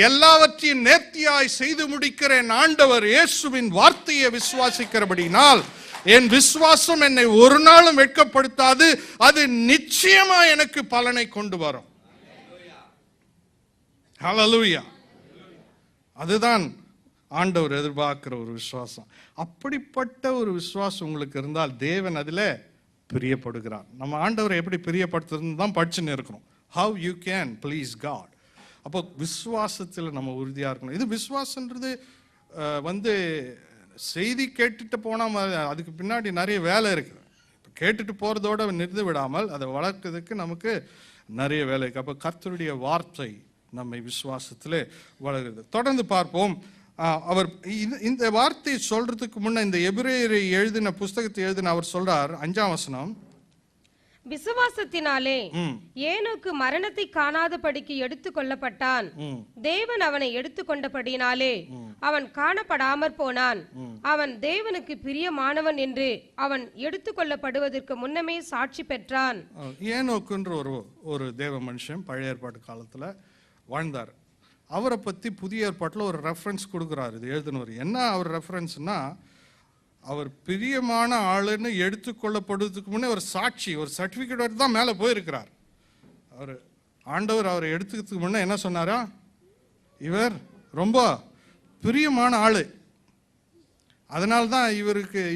எல்லாவற்றையும் நேர்த்தியாய் செய்து முடிக்கிறேன் ஆண்டவர் இயேசுவின் வார்த்தையை விசுவாசிக்கிறபடினால் என் விசுவாசம் என்னை ஒரு நாளும் வெட்கப்படுத்தாது. அது நிச்சயமா எனக்கு பலனை கொண்டு வரும். ஹல்லேலூயா. அதுதான் ஆண்டவர் எதிர்பார்க்கிற ஒரு விசுவாசம். அப்படிப்பட்ட ஒரு விசுவாசம் உங்களுக்கு இருந்தால் தேவன் அதில் பிரியப்படுகிறார். நம்ம ஆண்டவரை எப்படி பிரியப்படுத்துறதுன்னு தான் படிச்சுன்னு இருக்கணும். How you can please God. அப்போ விசுவாசத்தில் நம்ம உறுதியாக இருக்கணும். இது விசுவாசன்றது செய்தி கேட்டுட்டு போனால் அதுக்கு பின்னாடி நிறைய வேலை இருக்குது. இப்போ கேட்டுட்டு போகிறதோட நிறுத்தி விடாமல் அதை வளர்க்கிறதுக்கு நமக்கு நிறைய வேலை இருக்குது. அப்போ கர்த்தருடைய வார்த்தை நம்மை விசுவாசத்தில் வளர்கிறது. தொடர்ந்து பார்ப்போம். அவர் இந்த வார்த்தையை சொல்றதுக்கு முன்ன இந்த எபிரேயரை எழுதின புஸ்தகத்தை எழுதின அவர் சொல்றார், 5ஆம் வசனம், விசுவாசத்தினாலே ஏனோக்கு மரணத்தை காணாதபடிக்கு எடுத்து கொள்ளப்பட்டான். தேவன் அவனை எடுத்துக்கொண்டபடினாலே அவன் காணப்படாமற் போனான். அவன் தேவனுக்கு பிரியமானவன் என்று அவன் எடுத்துக்கொள்ளப்படுவதற்கு முன்னமே சாட்சி பெற்றான். ஏனோக்குன்ற ஒரு தேவ மனுஷன் பழைய ஏற்பாட்டு காலத்துல வாழ்ந்தார். அவரை பற்றி புதிய ஏற்பாட்டில் ஒரு ரெஃபரன்ஸ் கொடுக்குறாரு இது எழுதினவர். என்ன அவர் ரெஃபரன்ஸ்னா, அவர் பிரியமான ஆளுன்னு எடுத்துக்கொள்ளப்படுவதுக்கு முன்னே ஒரு சாட்சி, ஒரு சர்டிஃபிகேட் தான் மேலே போயிருக்கிறார். அவர் ஆண்டவர் அவரை எடுத்துக்கிறதுக்கு முன்னே என்ன சொன்னாரா, இவர் ரொம்ப பிரியமான ஆளு. அதனால்தான்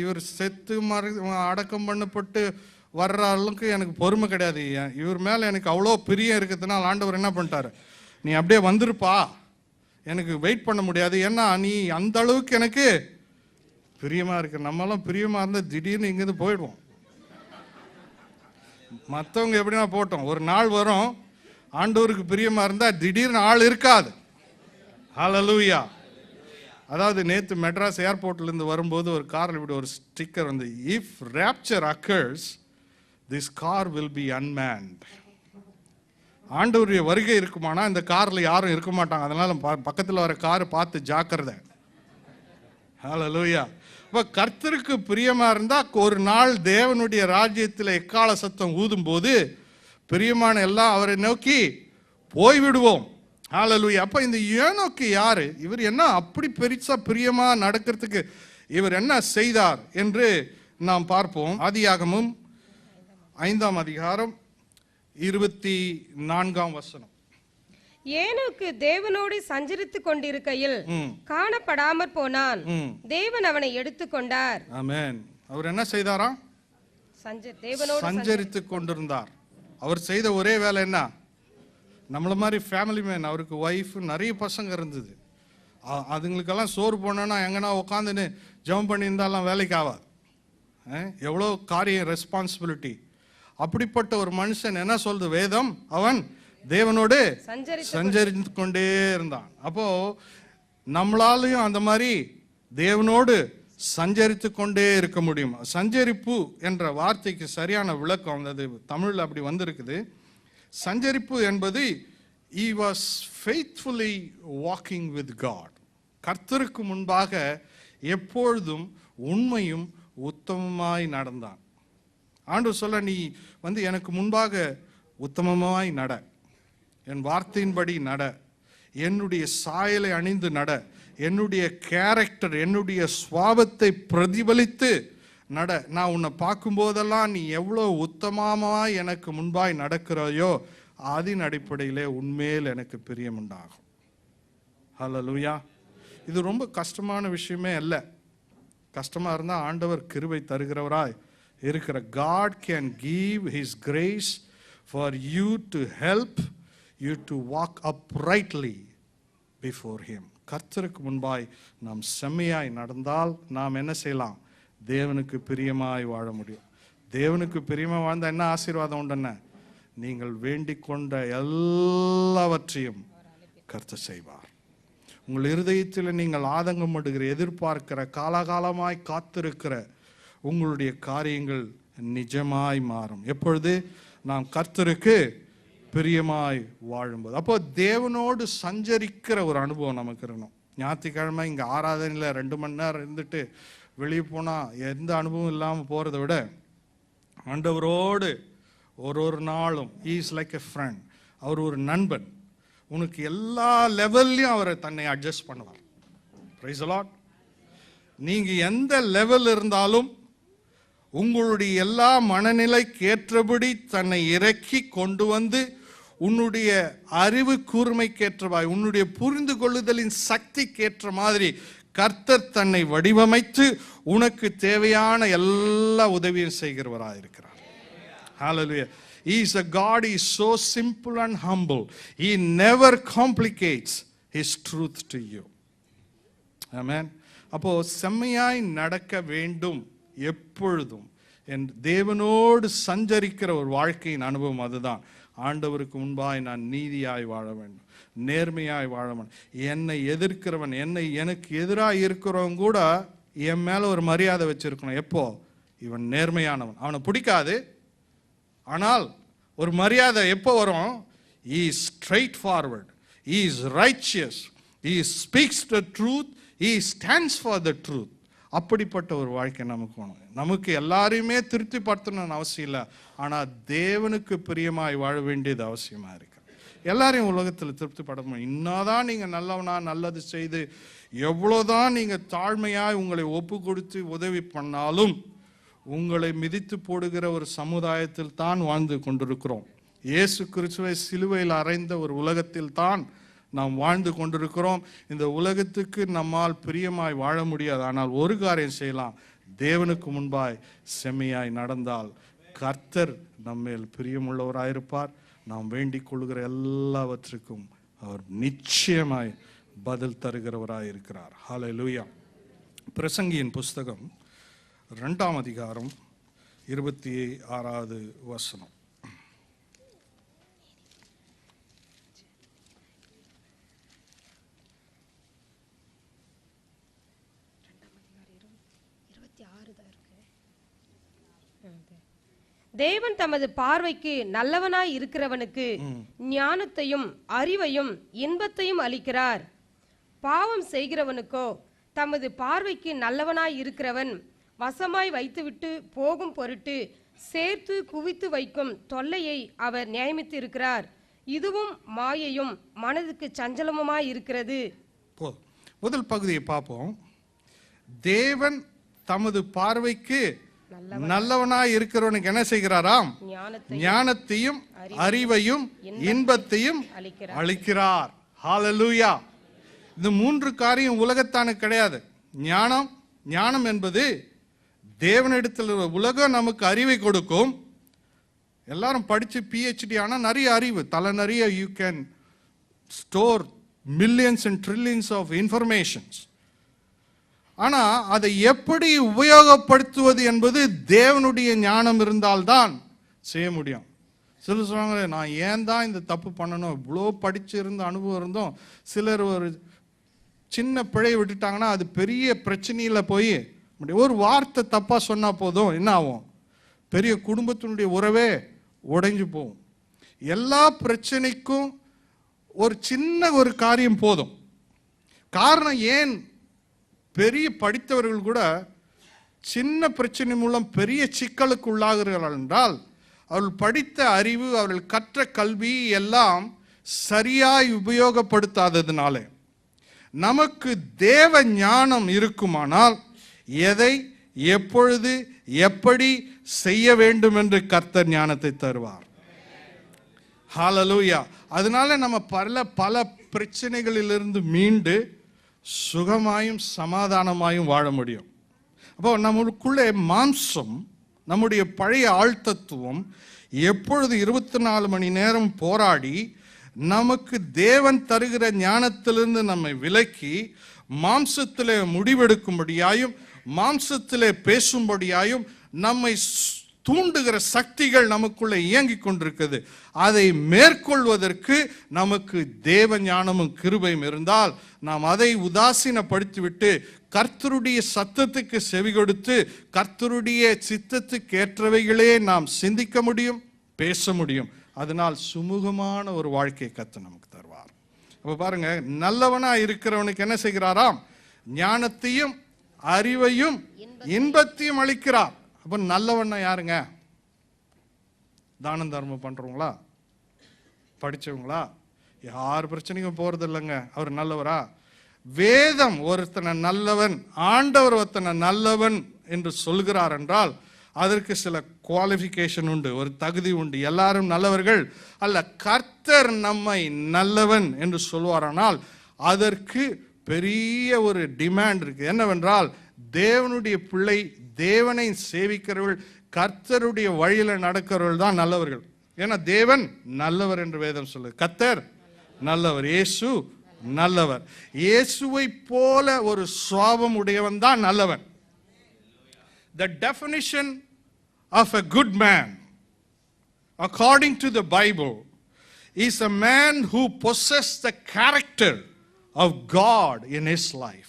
இவர் செத்து அடக்கம் பண்ணப்பட்டு வர்ற அளவுக்கு எனக்கு பொறுமை கிடையாது, இவர் மேலே எனக்கு அவ்வளோ பிரியம் இருக்கிறதுனால ஆண்டவர் என்ன பண்ணிட்டாரு, நீ அப்படியே வந்துருப்பா, எனக்கு வெயிட் பண்ண முடியாது, ஏன்னா நீ அந்த அளவுக்கு எனக்கு பிரியமா இருக்கு. நம்மளாம் பிரியமா இருந்தால் திடீர்னு இங்கேருந்து போயிடுவோம். மற்றவங்க எப்படின்னா போட்டோம், ஒரு நாள் வரும் ஆண்டவருக்கு பிரியமா இருந்தால் திடீர்னு ஆள் இருக்காது. ஹல்லேலூயா. அதாவது நேற்று மெட்ராஸ் ஏர்போர்ட்லேருந்து வரும்போது ஒரு காரில் இப்படி ஒரு ஸ்டிக்கர் வந்து, if rapture occurs this car will be unmanned. ஆண்டவருடைய வருகை இருக்குமானா இந்த காரில் யாரும் இருக்க மாட்டாங்க, அதனால பக்கத்தில் வர காரை பார்த்து ஜாக்கிரதை. ஹல்லேலூயா. இப்போ கர்த்தருக்கு பிரியமா இருந்தால் ஒரு நாள் தேவனுடைய ராஜ்யத்தில் எக்கால சத்தம் ஊதும் போது பிரியமான எல்லாம் அவரை நோக்கி போய்விடுவோம். ஹல்லேலூயா. அப்போ இந்த ஏனோக்கு யாரு, இவர் என்ன அப்படி பெருசா பிரியமா நடக்கிறதுக்கு இவர் என்ன செய்தார் என்று நாம் பார்ப்போம். ஆதியாகமம் 5ஆம் அதிகாரம் 24ஆம் வசனம். ஏனோக்கு தேவனோடு சஞ்சரித்துக் கொண்டிருக்கையில் காணப்படாமற் போனான். தேவன் அவனை எடுத்துக்கொண்டார். ஆமென். அவர் என்ன செய்தாரா, தேவனோடு சஞ்சரித்துக் கொண்டிருந்தார். அவர் செய்த ஒரே வேலை என்ன, நம்மள மாதிரி ஃபேமிலி மேன், அவருக்கு ஒய்ஃப் நிறைய பசங்க இருந்தது. அதுங்களுக்கெல்லாம் சோறு போனோன்னா எங்கன்னா உட்காந்துன்னு ஜெபம் பண்ணியிருந்தாலும் வேலைக்கு ஆகாது. எவ்வளோ காரியம், ரெஸ்பான்சிபிலிட்டி. அப்படிப்பட்ட ஒரு மனுஷன் என்ன சொல்றது வேதம், அவன் தேவனோடு சஞ்சரித்து கொண்டே இருந்தான். அப்போ நம்மளாலையும் அந்த மாதிரி தேவனோடு சஞ்சரித்து கொண்டே இருக்க முடியும். சஞ்சரிப்பு என்ற வார்த்தைக்கு சரியான விளக்கம் அது தமிழில் அப்படி வந்திருக்குது. சஞ்சரிப்பு என்பது he was faithfully walking with God. கர்த்தருக்கு முன்பாக எப்பொழுதும் உண்மையும் உத்தமமாய் நடந்தான். ஆண்டவர் சொல்ல, நீ எனக்கு முன்பாக உத்தமமாய் நட, என் வார்த்தையின்படி நட, என்னுடைய சாயலை அணிந்து நட, என்னுடைய கேரக்டர், என்னுடைய சுவாபத்தை பிரதிபலித்து நட. நான் உன்னை பார்க்கும்போதெல்லாம் நீ எவ்வளோ உத்தமமாய் எனக்கு முன்பாய் நடக்கிறாயோ அதன் அடிப்படையிலே உண்மையில் எனக்கு பிரியம் உண்டாகும். ஹல்லேலூயா. இது ரொம்ப கஷ்டமான விஷயமே அல்ல. கஷ்டமாக இருந்தால் ஆண்டவர் கிருபை தருகிறவராய் இருக்கிற. God can give His grace for you to help you to walk uprightly before Him. கர்த்தருக்கு முன்பாய் நாம் செம்மையாய் நடந்தால் நாம் என்ன செய்யலாம்? தேவனுக்கு பிரியமாய் வாழ முடியும். தேவனுக்கு பிரியமாக வாழ்ந்தால் என்ன ஆசீர்வாதம் உண்டுன்னு? நீங்கள் வேண்டிக் கொண்ட எல்லாவற்றையும் கர்த்தர் செய்வார். உங்கள் இருதயத்தில் நீங்கள் ஆதங்கம் படுகிற, எதிர்பார்க்கிற, காலகாலமாய் காத்திருக்கிற உங்களுடைய காரியங்கள் நிஜமாய் மாறும். எப்பொழுது? நாம் கர்த்தருக்கு பிரியமாய் வாழும்போது. அப்போ தேவனோடு சஞ்சரிக்கிற ஒரு அனுபவம் நமக்கு இருக்கணும். ஞாயிற்றுக்கிழமை இங்கே ஆராதனையில் 2 மணி நேரம் இருந்துட்டு வெளியே போனால் எந்த அனுபவம் இல்லாமல் போகிறத விட ஆண்டவரோடு ஒரு நாளும் இஸ் லைக் எ ஃப்ரெண்ட். அவர் ஒரு நண்பன். உனக்கு எல்லா லெவல்லையும் அவரை தன்னை அட்ஜஸ்ட் பண்ணுவார். Praise the Lord. நீங்கள் எந்த லெவல் இருந்தாலும் உங்களுடைய எல்லா மனநிலைக்கு ஏற்றபடி தன்னை இறக்கி கொண்டு வந்து உன்னுடைய அறிவு கூர்மைக்கேற்றவாய், உன்னுடைய புரிந்து கொள்ளுதலின் சக்திக்கேற்ற மாதிரி கர்த்தர் தன்னை வடிவமைத்து உனக்கு தேவையான எல்லா உதவியும் செய்கிறவராக இருக்கிறார். ஹல்லேலூயா. He is a God, he is so simple and humble. He never complicates his truth to you. Amen. அப்போ செம்மையாய் நடக்க வேண்டும் எப்பொழுதும். என் தேவனோடு சஞ்சரிக்கிற ஒரு வாழ்க்கையின் அனுபவம் அதுதான். ஆண்டவருக்கு முன்பாய் நான் நீதியாய் வாழ வேண்டும், நேர்மையாய் வாழ வேண்டும். என்னை எதிர்க்கிறவன், எனக்கு எதிராக இருக்கிறவன் கூட என் மேல ஒரு மரியாதை வச்சிருக்கணும். எப்போ? இவன் நேர்மையானவன். அவனை பிடிக்காது, ஆனால் ஒரு மரியாதை எப்போ வரும்? he is straightforward, he is righteous, he speaks the truth, he stands for the truth. அப்படிப்பட்ட ஒரு வாழ்க்கை நமக்கு வேணும். நமக்கு எல்லாரையுமே திருப்திப்படுத்தணும்னு அவசியம் இல்லை, ஆனால் தேவனுக்கு பிரியமாய் வாழ வேண்டியது அவசியமாக இருக்கு. எல்லாரையும் உலகத்தில் திருப்திப்பட முடியும். இன்னதான் நீங்கள் நல்லவனா நல்லது செய்து எவ்வளோதான் நீங்கள் தாழ்மையாய் உங்களை ஒப்பு கொடுத்து உதவி பண்ணாலும் உங்களை மிதித்து போடுகிற ஒரு சமுதாயத்தில் தான் வாழ்ந்து கொண்டிருக்கிறோம். இயேசு கிறிஸ்துவை சிலுவையில் அறைந்த ஒரு உலகத்தில் தான் நாம் வாழ்ந்து கொண்டிருக்கிறோம். இந்த உலகத்துக்கு நம்மால் பிரியமாய் வாழ முடியாது. ஆனால் ஒரு காரியம் செய்யலாம். தேவனுக்கு முன்பாய் செம்மையாய் நடந்தால் கர்த்தர் நம்மேல் பிரியமுள்ளவராயிருப்பார். நாம் வேண்டிக் கொள்கிற எல்லாவற்றுக்கும் அவர் நிச்சயமாய் பதில் தருகிறவராய் இருக்கிறார். ஹல்லேலூயா. பிரசங்கியின் புஸ்தகம் 2ஆம் அதிகாரம் 26வது வசனம். தேவன் தமது பார்வைக்கு நல்லவனாய் இருக்கிறவனுக்கு ஞானத்தையும் அறிவையும் இன்பத்தையும் அளிக்கிறார். பாவம் செய்கிறவனுக்கோ தமது பார்வைக்கு நல்லவனாய் இருக்கிறவன் வசமாய் வைத்துவிட்டு போகும் பொருட்டு சேர்த்து குவித்து வைக்கும் தொல்லையை அவர் நியமித்து இருக்கிறார். இதுவும் மாயையும் மனதுக்கு சஞ்சலமுமாய் இருக்கிறது. முதல் பகுதியை பார்ப்போம். தேவன் தமது பார்வைக்கு நல்லவனாய் இருக்கிறவனுக்கு என்ன செய்கிறாராம்? ஞானத்தையும் அறிவையும் இன்பத்தையும் அளிக்கிறார். ஹல்லேலூயா. இந்த 3 காரியம் உலகத்தானுக்கு கிடையாது. ஞானம் என்பது தேவனிடத்தில் உலகம் நமக்கு அறிவை கொடுக்கும். எல்லாரும் படிச்சு PhD ஆனால் நிறைய அறிவு, தலை நிறைய, you can store millions and trillions of informations. ஆனால் அதை எப்படி உபயோகப்படுத்துவது என்பது தேவனுடைய ஞானம் இருந்தால்தான் செய்ய முடியும். சிலர் சொல்லுவாங்க, நான் ஏன் தான் இந்த தப்பு பண்ணணும், இவ்வளோ படிச்சு இருந்த அனுபவம் இருந்தோம். சிலர் ஒரு சின்ன பிழை விட்டுட்டாங்கன்னா அது பெரிய பிரச்சனையில் போய் ஒரு வார்த்தை தப்பாக சொன்னால் போதும், என்ன ஆகும்? பெரிய குடும்பத்தினுடைய உறவே உடைஞ்சு போகும். எல்லா பிரச்சனைக்கும் ஒரு சின்ன ஒரு காரியம் போதும். காரணம் ஏன் பெரிய படித்தவர்கள் கூட சின்ன பிரச்சனை மூலம் பெரிய சிக்கலுக்கு உள்ளாகிறார்கள் என்றால் அவர்கள் படித்த அறிவு, அவர்கள் கற்ற கல்வி எல்லாம் சரியாய் உபயோகப்படுத்தாததுனால, நமக்கு தேவ ஞானம் இருக்குமானால் எதை எப்பொழுது எப்படி செய்ய வேண்டும் என்று கர்த்தர் ஞானத்தை தருவார். ஹல்லேலூயா. அதனால நம்ம பல பிரச்சனைகளிலிருந்து மீண்டு சுகமாயும் சமாதானமாயும் வாழ முடியும். அப்போ நம்மளுக்குள்ளே மாம்சம், நம்முடைய பழைய ஆழ்தத்துவம் எப்பொழுது 24 மணி நேரம் போராடி நமக்கு தேவன் தருகிற ஞானத்திலிருந்து நம்மை விலக்கி மாம்சத்திலே முடிவெடுக்கும்படியாயும் மாம்சத்திலே பேசும்படியாயும் நம்மை தூண்டுகிற சக்திகள் நமக்குள்ளே இயங்கிக் கொண்டிருக்கிறது. அதை மேற்கொள்வதற்கு நமக்கு தேவ ஞானமும் கிருபையும் இருந்தால் நாம் அதை உதாசீனப்படுத்திவிட்டு கர்த்தருடைய சத்தத்துக்கு செவி கொடுத்து கர்த்தருடைய சித்தத்துக்கு ஏற்றவைகளே நாம் சிந்திக்க முடியும், பேச முடியும். அதனால் சுமூகமான ஒரு வாழ்க்கை கர்த்தர் நமக்கு தருவார். அப்ப பாருங்க, நல்லவனா இருக்கிறவனுக்கு என்ன செய்கிறாராம்? ஞானத்தையும் அறிவையும் இன்பத்தையும் அளிக்கிறார். அப்ப நல்லவன்னா யாருங்க? தானம் தர்மம் பண்றவங்களா, படிச்சவங்களா, யார் பிரச்சனைக்கும் போறது இல்லைங்க. அவர் நல்லவரா? வேதம் ஒருத்தனை நல்லவன், ஆண்டவர் ஒருத்தனை நல்லவன் என்று சொல்கிறார் என்றால் அதற்கு சில குவாலிஃபிகேஷன் உண்டு, ஒரு தகுதி உண்டு. எல்லாரும் நல்லவர்கள் அல்ல. கர்த்தர் நம்மை நல்லவன் என்று சொல்வாரானால் அதற்கு பெரிய ஒரு டிமாண்ட் இருக்கு. என்னவென்றால், தேவனுடைய பிள்ளை, தேவனை சேவிக்கிறவர்கள், கர்த்தருடைய வழியில நடக்கிறவர்கள் தான் நல்லவர்கள். ஏன்னா தேவன் நல்லவர் என்று வேதம் சொல்லுது. கர்த்தர் நல்லவர், இயேசு நல்லவர். இயேசுவை போல ஒரு சுபாவம் உடையவன் தான் நல்லவன். The definition of a good man, according to the Bible, is a man who possesses the character of God in his life.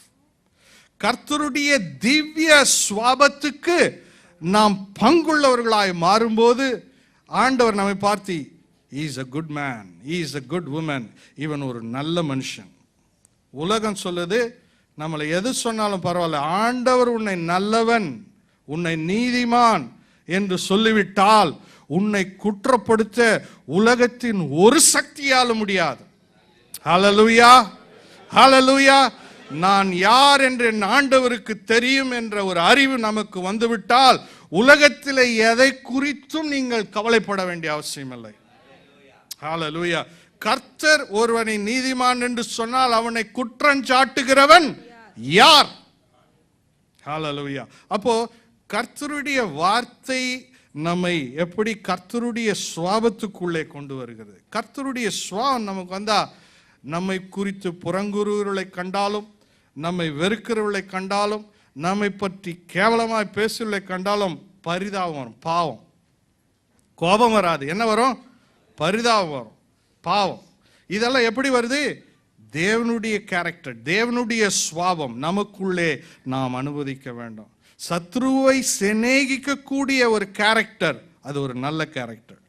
கர்த்தருடைய திவ்ய சுபாவத்துக்கு நாம் பங்குள்ளவர்களாய் மாறும்போது ஆண்டவர் நம்மை பார்த்து, he is a good man, he is a good woman, இவன் ஒரு நல்ல மனுஷன். உலகம் சொல்லுது, நம்மளை எது சொன்னாலும் பரவாயில்ல, ஆண்டவர் உன்னை நல்லவன், உன்னை நீதிமான் என்று சொல்லிவிட்டால் உன்னை குற்றப்படுத்த உலகத்தின் ஒரு சக்தியாலும் முடியாது. ஹல்லேலூயா, ஹல்லேலூயா. நான் யார் என்று என் ஆண்டவருக்கு தெரியும் என்ற ஒரு அறிவு நமக்கு வந்துவிட்டால் உலகத்தில் எதை குறித்தும் நீங்கள் கவலைப்பட வேண்டிய அவசியம் இல்லை. ஹல்லேலூயா. கர்த்தர் ஒருவனை நீதிமான் என்று சொன்னால் அவனை குற்றம் சாட்டுகிறவன் யார்? ஹல்லேலூயா. அப்போ கர்த்தருடைய வார்த்தை நம்மை எப்படி கர்த்தருடைய சுபாவத்துக்குள்ளே கொண்டு வருகிறது. கர்த்தருடைய சுபாவம் நமக்கு வந்தா நம்மை குறித்து புறங்குறுவர்களை கண்டாலும், நம்மை வெறுக்கிறவர்களை கண்டாலும், நம்மை பற்றி கேவலமாய் பேசுவதை கண்டாலும் பரிதாபம் வரும், பாவம். கோபம் வராது, என்ன வரும்? பரிதாபம் வரும், பாவம். இதெல்லாம் எப்படி வருது? தேவனுடைய கேரக்டர், தேவனுடைய சுபாவம் நமக்குள்ளே நாம் அனுமதிக்க வேண்டும். சத்ருவை சிநேகிக்கக்கூடிய ஒரு கேரக்டர், அது ஒரு நல்ல கேரக்டர்.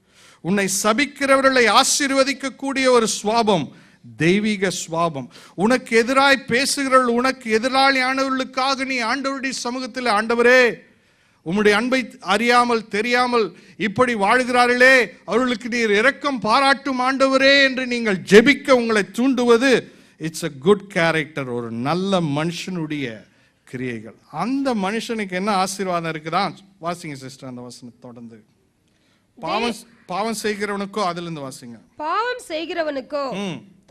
உன்னை சபிக்கிறவர்களை ஆசீர்வதிக்கக்கூடிய ஒரு சுபாவம் தெய்வீக சுபாவம். உனக்கு எதிராய் பேசுகிறவர்கள், உனக்கு எதிராளியானவர்களுக்காக நீ ஆண்டவருடைய சமூகத்தில், ஆண்டவரே உம்முடைய அன்பை அறியாமல் தெரியாமல் இப்படி வாழ்கிறார்களே, அவர்களுக்கு நீர் இரக்கம் பாராட்டும் ஆண்டவரே என்று நீங்கள் ஜெபிக்க உங்களை தூண்டுவது இட்ஸ் a குட் கேரக்டர், ஒரு நல்ல மனுஷனுடைய கிரியைகள். அந்த மனுஷனுக்கு என்ன ஆசீர்வாதம் இருக்குதான்? வாசிங்க சிஸ்டர் அந்த வசனத்தை தொடர்ந்து. பாவம் செய்கிறவனுக்கோ, அதுல இருந்து வாசிங்க. பாவம் செய்கிறவனுக்கோ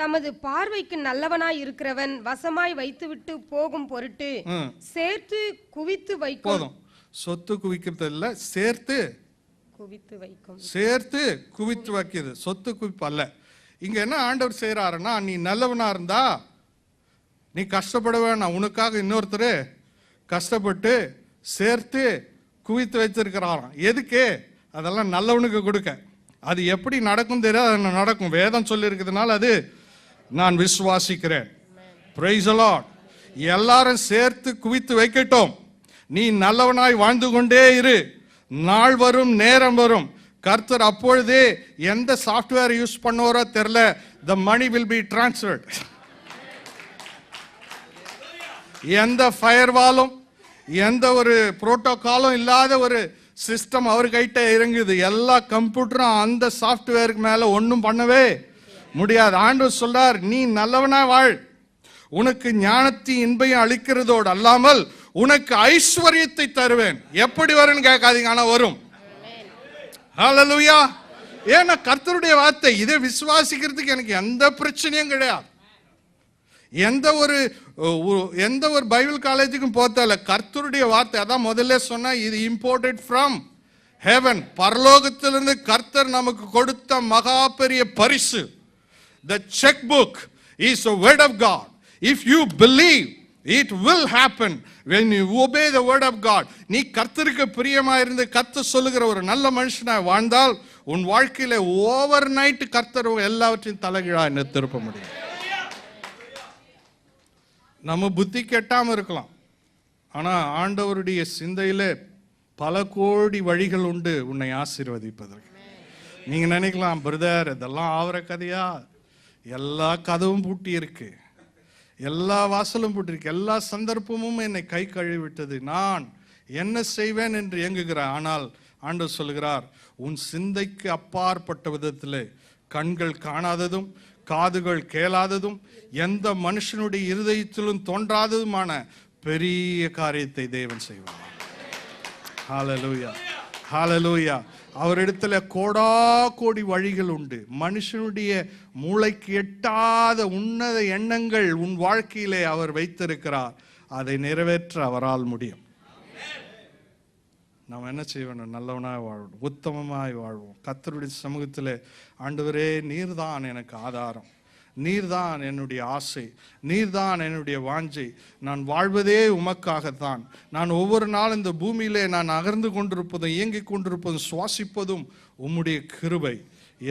தமது பார்வைக்கு நல்லவனாய் இருக்கிறவன் வசமாய் வைத்துவிட்டு போகும் பொருட்டு சேர்த்து குவித்து வைக்கும். போதும், சொத்து குவிக்கிறது இல்ல, சேர்த்து குவித்து வைக்கும். சேர்த்து குவித்து வைக்கிறது, சொத்து குவிப்பு அல்ல. இங்க என்ன ஆண்டவர் செய்யறாருன்னா, நீ நல்லவனா இருந்தா நீ கஷ்டப்பட வேணாம், உனக்காக இன்னொருத்தர் கஷ்டப்பட்டு சேர்த்து குவித்து வச்சிருக்கிறாராம். எதுக்கு? அதெல்லாம் நல்லவனுக்கு கொடுக்க. அது எப்படி நடக்கும் தெரியாது, நடக்கும். வேதம் சொல்லி இருக்கிறதுனால அது நான் விசுவாசிக்கிறேன். Praise the Lord. எல்லாரும் சேர்த்து குவித்து வைக்கட்டும். நீ நல்லவனாய் வாழ்ந்து கொண்டே இரு. நாள் வரும், நேரம் வரும், கர்த்தர் அப்பொழுதே எந்த சாஃப்ட்வேர் யூஸ் பண்ணுவாரோ தெரியல, the money will be transferred. எந்த ஃபயர்வாலும் எந்த ஒரு புரோட்டோகாலும் இல்லாத ஒரு சிஸ்டம் அவர் கைட்ட இறங்குது. எல்லா கம்ப்யூட்டரும் அந்த சாஃப்ட்வேருக்கு மேல ஒன்றும் பண்ணவே முடியாது. ஆண்டவர் சொல்றார், நீ நல்லவனா வாழ், உனக்கு ஞானத்தின் இன்பையும் அளிக்கிறதோடு அல்லாமல் உனக்கு ஐஸ்வர்யத்தை தருவேன். எப்படி வரும்னு கேட்காதீங்க, ஆனா வரும். ஹல்லேலூயா. ஏன்னா கர்த்தருடைய வார்த்தை. இதை விசுவாசிக்கிறதுக்கு எனக்கு எந்த பிரச்சனையும் கிடையாது. எந்த ஒரு பைபிள் காலேஜுக்கும் போத்தல. கர்த்தருடைய வார்த்தை அதான் முதல்ல சொன்னா, இது இம்போர்ட்டட் ஃப்ரம் ஹெவன். பரலோகத்திலிருந்து கர்த்தர் நமக்கு கொடுத்த மகா பெரிய பரிசு. The checkbook is the word of God. If you believe, it will happen when you obey the word of God. நீ கர்த்தருக்கு பிரியமா இருந்து கர்த்தர் சொல்லுகிற ஒரு நல்ல மனுஷனாய் வாழ்ந்தால் உன் வாழ்க்கையில ஓவர் நைட் கர்த்தர் எல்லாவற்றையும் தலைகீழாய் திருப்ப முடியும். நம்ம புத்தி கெட்டாம இருக்கலாம், ஆனா ஆண்டவருடைய சிந்தையில பல கோடி வழிகள் உண்டு உன்னை ஆசீர்வதிப்பதற்கு. நீங்க நினைக்கலாம், பிரதர் இதெல்லாம் ஆவற கதையா? எல்லா கதவும் பூட்டி இருக்கு, எல்லா வாசலும் பூட்டி இருக்கு, எல்லா சந்தர்ப்பமும் என்னை கை கழுவி விட்டது, நான் என்ன செய்வேன் என்று இயங்குகிறார். ஆனால் ஆண்டவர் சொல்கிறார், உன் சிந்தைக்கு அப்பாற்பட்ட விதத்திலே கண்கள் காணாததும் காதுகள் கேளாததும் எந்த மனுஷனுடைய இருதயத்திலும் தோன்றாததுமான பெரிய காரியத்தை தேவன் செய்வார். ஹல்லேலூயா, ஹல்லேலூயா. அவரிடத்துல கோடா கோடி வழிகள் உண்டு. மனுஷனுடைய மூளைக்கு எட்டாத உன்னத எண்ணங்கள் உன் வாழ்க்கையிலே அவர் வைத்திருக்கிறார். அதை நிறைவேற்ற அவரால் முடியும். நாம் என்ன செய்வோம்? நல்லவனாய் வாழ்வோம், உத்தமமாய் வாழ்வோம். கர்த்தருடைய சமூகத்தில், ஆண்டவரே நீர்தான் எனக்கு ஆதாரம், நீர்தான் என்னுடைய ஆசை, நீர்தான் என்னுடைய வாஞ்சை, நான் வாழ்வதே உமக்காகத்தான். நான் ஒவ்வொரு நாள் இந்த பூமியிலே நான் நகர்ந்து கொண்டிருப்பதும் இயங்கிக் கொண்டிருப்பதும் சுவாசிப்பதும் உம்முடைய கிருபை.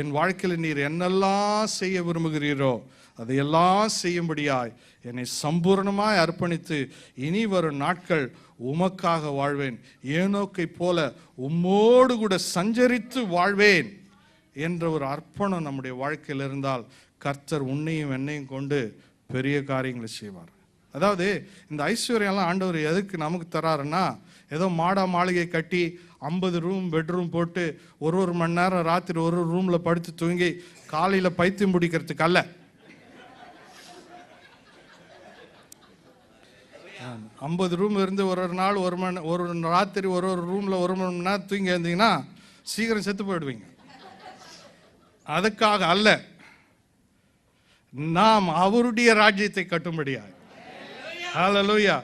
என் வாழ்க்கையில் நீர் என்னெல்லாம் செய்ய விரும்புகிறீரோ அதையெல்லாம் செய்யும்படியாய் என்னை சம்பூர்ணமாய் அர்ப்பணித்து இனி வரும் நாட்கள் உமக்காக வாழ்வேன். ஏனோக்கை போல உம்மோடு கூட சஞ்சரித்து வாழ்வேன் என்ற ஒரு அர்ப்பணம் நம்முடைய வாழ்க்கையில் இருந்தால் கர்த்தர் உன்னையும் என்னையும் கொண்டு பெரிய காரியங்களை செய்வார். அதாவது இந்த ஐஸ்வர்யம்லாம் ஆண்டவர் எதுக்கு நமக்கு தராருன்னா, ஏதோ மாடா மாளிகை கட்டி 50 பெட்ரூம் போட்டு ஒரு மணி நேரம் ராத்திரி ஒரு ரூமில் படுத்து தூங்கி காலையில் பைத்தியம் பிடிக்கிறதுக்கு அல்ல. 50 ரூம் இருந்து ஒரு நாள் ஒரு ராத்திரி ஒரு ரூமில் 1 மணி நேரம் தூங்கி இருந்தீங்கன்னா சீக்கிரம் செத்து போயிடுவீங்க. அதுக்காக அல்ல, நாம் அவருடைய ராஜ்யத்தை கட்டும்படியாக. ஹல்லேலூயா.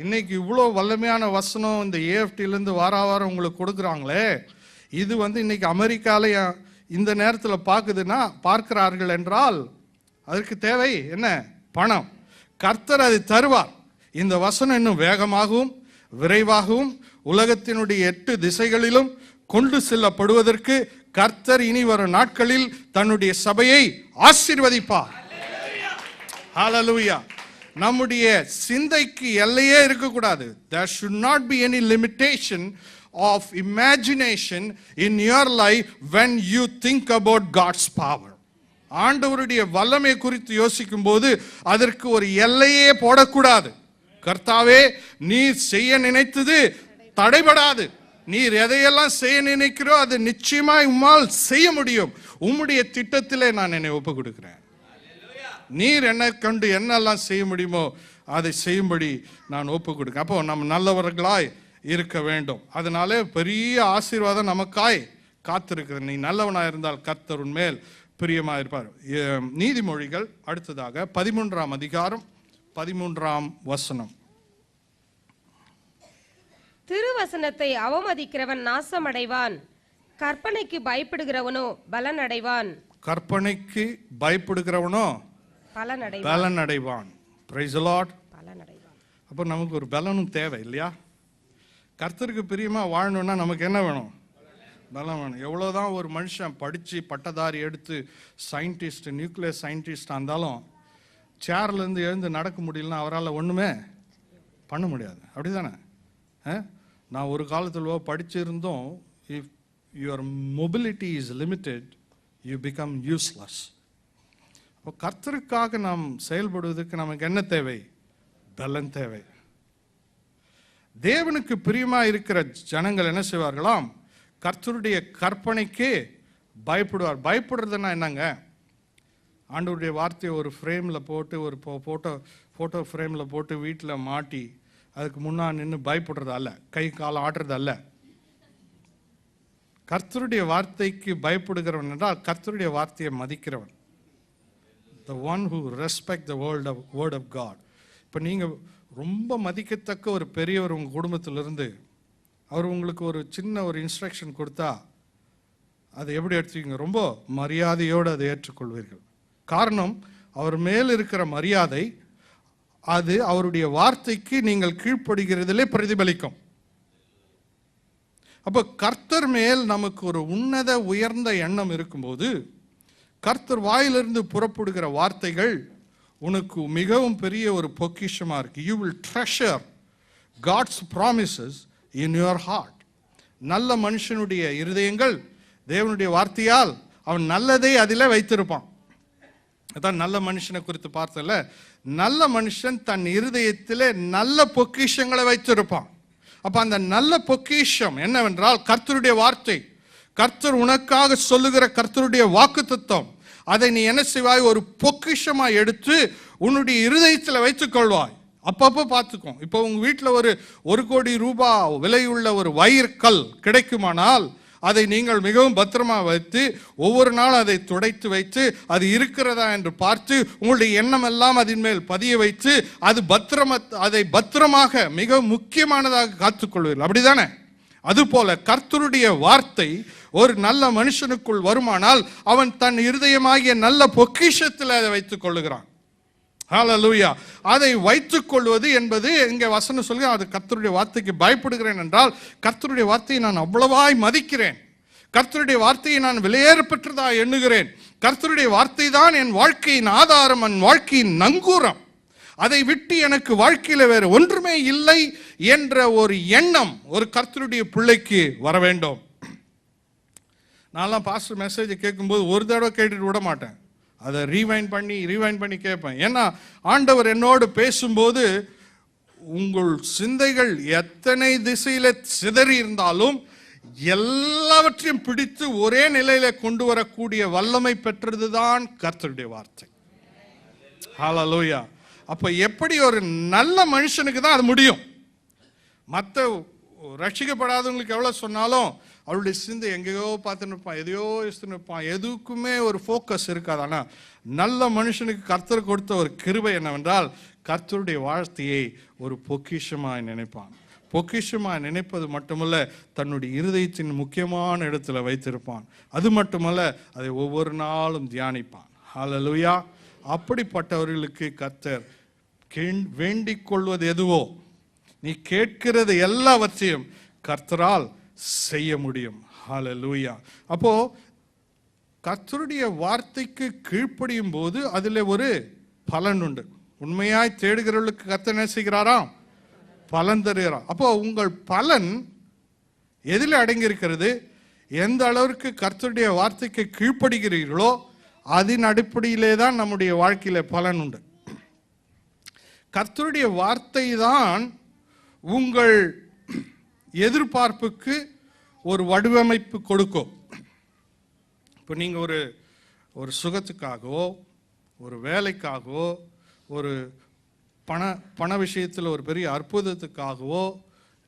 இன்னைக்கு இவ்வளோ வல்லமையான வசனம் இந்த ஏஎஃப்டிலேருந்து வாரம் உங்களுக்கு கொடுக்குறாங்களே, இது இன்னைக்கு அமெரிக்காவில் இந்த நேரத்தில் பார்க்கிறார்கள் என்றால் அதற்கு தேவை என்ன? பணம். கர்த்தர் அதை தருவார். இந்த வசனம் இன்னும் வேகமாகவும் விரைவாகவும் உலகத்தினுடைய 8 திசைகளிலும் கொண்டு செல்லப்படுவதற்கு கர்த்தர் இனி வரும் நாட்களில் தன்னுடைய சபையை ஆசீர்வதிப்பார். ஹல்லேலூயா. நம்முடைய சிந்தைக்கு எல்லையே இருக்கக்கூடாது. There should not be any limitation of imagination in your life when you think about God's power. ஆண்டவருடைய வல்லமை குறித்து யோசிக்கும் போது அதற்கு ஒரு எல்லையே போடக்கூடாது. கர்த்தாவே, நீர் செய்ய நினைத்தது தடைபடாது. நீர் எதையெல்லாம் செய்ய நினைக்கிறோ அது நிச்சயமாய் உம்மால் செய்ய முடியும். உம்முடைய திட்டத்திலே நான் என்னை ஒப்பு கொடுக்கிறேன். நீர் என்னை கண்டு என்னெல்லாம் செய்ய முடியுமோ அதை செய்யும்படி நான் ஒப்பு கொடுக்கிறேன். அப்போ நம்ம நல்லவர்களாய் இருக்க வேண்டும். அதனால பெரிய ஆசீர்வாதம் நமக்காய் காத்திருக்கிறது. நீ நல்லவனாய் இருந்தால் கர்த்தர் உன்மேல் பிரியமாக இருப்பார். நீதிமொழிகள் அடுத்ததாக 13ஆம் அதிகாரம் 13ஆம் வசனம். திருவசனத்தை அவமதிக்கிறவன் நாசமடைவான், கற்பனைக்கு பயப்படுகிறவனோ பலன் அடைவான். கற்பனைக்கு பயப்படுகிறவனோ பலன் அடைவான். Praise the Lord. அப்போ நமக்கு ஒரு பலனும் தேவை இல்லையா? கர்த்தருக்கு பிரியமா வாழணும்னா நமக்கு என்ன வேணும்? பலம் வேணும். எவ்வளோதான் ஒரு மனுஷன் படித்து பட்டதாரி எடுத்து சயின்டிஸ்ட், நியூக்ளியர் சயின்டிஸ்டாக இருந்தாலும் சேர்லேருந்து எழுந்து நடக்க முடியலன்னா அவரால் ஒன்றுமே பண்ண முடியாது. அப்படி தானே? நான் ஒரு காலத்தில் படிச்சிருந்தோம், if your mobility is limited you become useless. இப்போ கர்த்தருக்காக நாம் செயல்படுவதற்கு நமக்கு என்ன தேவை? பலன் தேவை. தேவனுக்கு பிரியமாக இருக்கிற ஜனங்கள் என்ன செய்வார்களாம்? கர்த்தருடைய கற்பனைக்கு பயப்படுவார். பயப்படுறதுன்னா என்னங்க? ஆண்டவருடைய வார்த்தையை ஒரு ஃப்ரேமில் போட்டு ஒரு ஃபோட்டோ ஃப்ரேமில் போட்டு வீட்டில் மாட்டி அதுக்கு முன்னாடி நின்று பயப்படுறது அல்ல, கை காலம் ஆடுறது அல்ல. கர்த்தருடைய வார்த்தைக்கு பயப்படுகிறவன் என்றால் கர்த்தருடைய வார்த்தையை மதிக்கிறவன். The one who respect the word of God. இப்போ நீங்கள் ரொம்ப மதிக்கத்தக்க ஒரு பெரியவர் உங்கள் குடும்பத்திலிருந்து அவர் உங்களுக்கு ஒரு சின்ன ஒரு இன்ஸ்ட்ரக்ஷன் கொடுத்தா அதை எப்படி எடுத்துவீங்க? ரொம்ப மரியாதையோடு அதை ஏற்றுக்கொள்வீர்கள். காரணம், அவர் மேல் இருக்கிற மரியாதை அது அவருடைய வார்த்தைக்கு நீங்கள் கீழ்ப்படுகிறதிலே பிரதிபலிக்கும். அப்போ கர்த்தர் மேல் நமக்கு ஒரு உன்னத உயர்ந்த எண்ணம் இருக்கும்போது கர்த்தர் வாயிலிருந்து புறப்படுகிற வார்த்தைகள் உனக்கு மிகவும் பெரிய ஒரு பொக்கிஷமா இருக்கு. You will treasure God's promises in your heart. நல்ல மனுஷனுடைய இருதயங்கள் தேவனுடைய வார்த்தையால் அவன் நல்லதை அதில் வைத்திருப்பான். அதான் நல்ல மனுஷனை குறித்து பார்த்தல, நல்ல மனுஷன் தன் இருதயத்திலே நல்ல பொக்கிஷங்களை வைத்திருப்பான். அப்ப அந்த நல்ல பொக்கிஷம் என்னவென்றால் கர்த்தருடைய வார்த்தை, கர்த்தர் உனக்காக சொல்லுகிற கர்த்தருடைய வாக்குத்தத்தம். அதை நீ என்ன செய்வாய்? ஒரு பொக்கிஷமா எடுத்து உன்னுடைய இருதயத்தில் வைத்துக் கொள்வாய். அப்பப்போ பார்த்துக்கோ. இப்போ உங்க வீட்டில் ஒரு 1 கோடி ரூபாய் விலையுள்ள ஒரு வயிற்கல் கிடைக்குமானால் அதை நீங்கள் மிகவும் பத்திரமா வைத்து ஒவ்வொரு நாள் அதை துடைத்து வைத்து அது இருக்கிறதா என்று பார்த்து உங்களுடைய எண்ணம் எல்லாம் அதன் மேல் பதிய வைத்து அதை பத்திரமாக மிக முக்கியமானதாக காத்துக்கொள்வீர்கள். அப்படிதானே? அதுபோல கர்த்தருடைய வார்த்தை ஒரு நல்ல மனுஷனுக்குள் வருமானால் அவன் தன் இருதயமாகிய நல்ல பொக்கிஷத்தில் அதை வைத்துக் கொள்ளுகிறான். ஹல்லேலூயா. அதை வைத்துக் கொள்வது என்பது இங்கே வசனம் சொல்லுங்க, அது கர்த்தருடைய வார்த்தைக்கு பயப்படுகிறேன் என்றால் கர்த்தருடைய வார்த்தையை நான் அவ்வளவாய் மதிக்கிறேன், கர்த்தருடைய வார்த்தையை நான் விலையேற பெற்றதா எண்ணுகிறேன், கர்த்தருடைய வார்த்தை தான் என் வாழ்க்கையின் ஆதாரம், என் வாழ்க்கையின் நங்கூரம், அதை விட்டு எனக்கு வாழ்க்கையில் வேறு ஒன்றுமே இல்லை என்ற ஒரு எண்ணம் ஒரு கர்த்தருடைய பிள்ளைக்கு வர வேண்டும். நான்லாம் பாஸ்டர் மெசேஜ் கேட்கும்போது ஒரு தடவை கேட்டுட்டு விட மாட்டேன், அதை ரீவைண்ட் பண்ணி கேட்பேன். ஏன்னா ஆண்டவர் என்னோடு பேசும்போது உங்கள் சிந்தைகள் எத்தனை திசையில சிதறி இருந்தாலும் எல்லாவற்றையும் பிடித்து ஒரே நிலையில கொண்டு வரக்கூடிய வல்லமை பெற்றதுதான் கர்த்தருடைய வார்த்தை. ஹல்லேலூயா. அப்ப எப்படி ஒரு நல்ல மனுஷனுக்கு தான் அது முடியும். மற்ற ரட்சிக்கப்படாதவங்களுக்கு எவ்வளவு சொன்னாலும் அவருடைய சிந்தை எங்கேயோ பார்த்துன்னு இருப்பான், எதையோ யோசித்துன்னு இருப்பான், எதுக்குமே ஒரு ஃபோக்கஸ் இருக்காது. ஆனால் நல்ல மனுஷனுக்கு கர்த்தர் கொடுத்த ஒரு கிருபை என்னவென்றால் கர்த்தருடைய வார்த்தையை ஒரு பொக்கிஷமாய் நினைப்பான். பொக்கிஷமாய் நினைப்பது மட்டுமல்ல, தன்னுடைய இருதயத்தின் முக்கியமான இடத்துல வைத்திருப்பான். அது மட்டுமல்ல, அதை ஒவ்வொரு நாளும் தியானிப்பான். ஹல்லேலூயா. அப்படிப்பட்டவர்களுக்கு கர்த்தர் வேண்டிக் கொள்வது எதுவோ, நீ கேட்கிறது எல்லாவற்றையும் கர்த்தரால் செய்ய முடியும். ஹல்லேலூயா. அப்போ கர்த்தருடைய வார்த்தைக்கு கீழ்ப்படியும் போது அதில் ஒரு பலன் உண்டு. உண்மையாய் தேடுகிறவர்களுக்கு கர்த்தர் என்ன செய்கிறாராம்? பலன் தருகிறார். அப்போ உங்கள் பலன் எதில் அடங்கியிருக்கிறது? எந்த அளவிற்கு கர்த்தருடைய வார்த்தைக்கு கீழ்ப்படுகிறீர்களோ அதன் அடிப்படையிலே தான் நம்முடைய வாழ்க்கையில பலன் உண்டு. கர்த்தருடைய வார்த்தை தான் உங்கள் எதிர்பார்ப்புக்கு ஒரு வடிவமைப்பு கொடுக்கும். இப்போ நீங்கள் ஒரு சுகத்துக்காகவோ ஒரு வேலைக்காகவோ ஒரு பண விஷயத்தில் ஒரு பெரிய அற்புதத்துக்காகவோ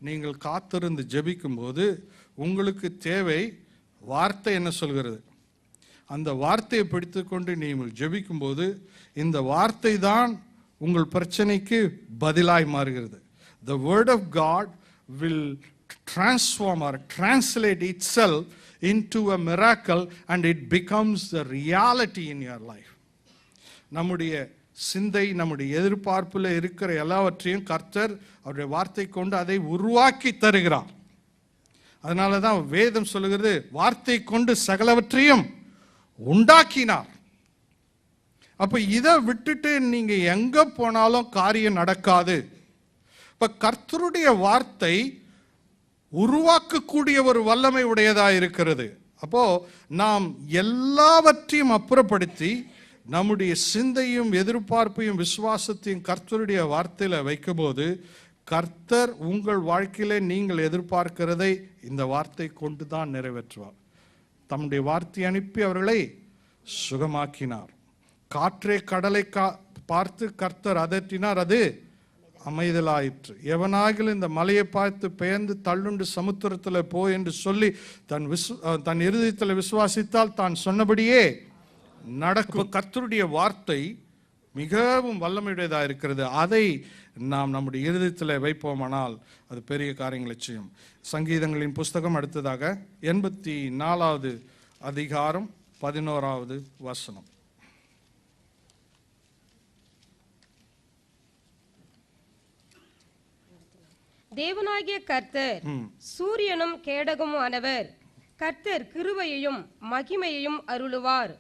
நீங்கள் காத்திருந்து ஜெபிக்கும்போது உங்களுக்கு தேவை வார்த்தை என்ன சொல்கிறது. அந்த வார்த்தையை பிடித்துக்கொண்டு நீங்கள் ஜெபிக்கும்போது இந்த வார்த்தை தான் உங்கள் பிரச்சனைக்கு பதிலாய் மாறுகிறது. The word of God will transform or translate itself into a miracle and it becomes the reality in your life. நம்முடைய சிந்தை, நம்முடைய எதிர்பார்ப்பில் இருக்கிற எல்லாவற்றையும் கர்த்தர் அவருடைய வார்த்தை கொண்டு அதை உருவாக்கி தருகிறார். அதனால தான் வேதம் சொல்லுகிறது, வார்த்தை கொண்டு சகலவற்றையும் உண்டாக்கினார். அப்ப இதை விட்டுட்டு நீங்க எங்க போனாலும் காரியம் நடக்காது. இப்ப கர்த்தருடைய வார்த்தை உருவாக்கக்கூடிய ஒரு வல்லமை உடையதா இருக்கிறது. அப்போ நாம் எல்லாவற்றையும் அப்புறப்படுத்தி நம்முடைய சிந்தையும் எதிர்பார்ப்பையும் விசுவாசத்தையும் கர்த்தருடைய வார்த்தையில வைக்கும்போது கர்த்தர் உங்கள் வாழ்க்கையில நீங்கள் எதிர்பார்க்கிறதை இந்த வார்த்தை கொண்டு தான் நிறைவேற்றுவார். தம்முடைய வார்த்தை அனுப்பி அவர்களை சுகமாக்கினார், காற்றே கடலை பார்த்து கர்த்தர் அதட்டினார், அது அமைதலாயிற்று. எவனாகிலும் இந்த மலையை பார்த்து பெயர்ந்து தள்ளுண்டு சமுத்திரத்தில் போ என்று சொல்லி தன் இருதயத்தில் விசுவாசித்தால் தான் சொன்னபடியே நடக்கும். கர்த்தருடைய வார்த்தை மிகவும் வல்லமையுடையதாக இருக்கிறது. அதை நாம் நம்முடைய இருதயத்தில் வைப்போமானால் அது பெரிய காரியங்களை செய்யும். சங்கீதங்களின் புஸ்தகம் அடுத்ததாக 84வது அதிகாரம் 11வது வசனம். தேவனாகிய கர்த்தர் சூரியனும் கேடகமும் ஆனவர். கர்த்தர் கிருபையையும் மகிமையையும் அருளுவார்.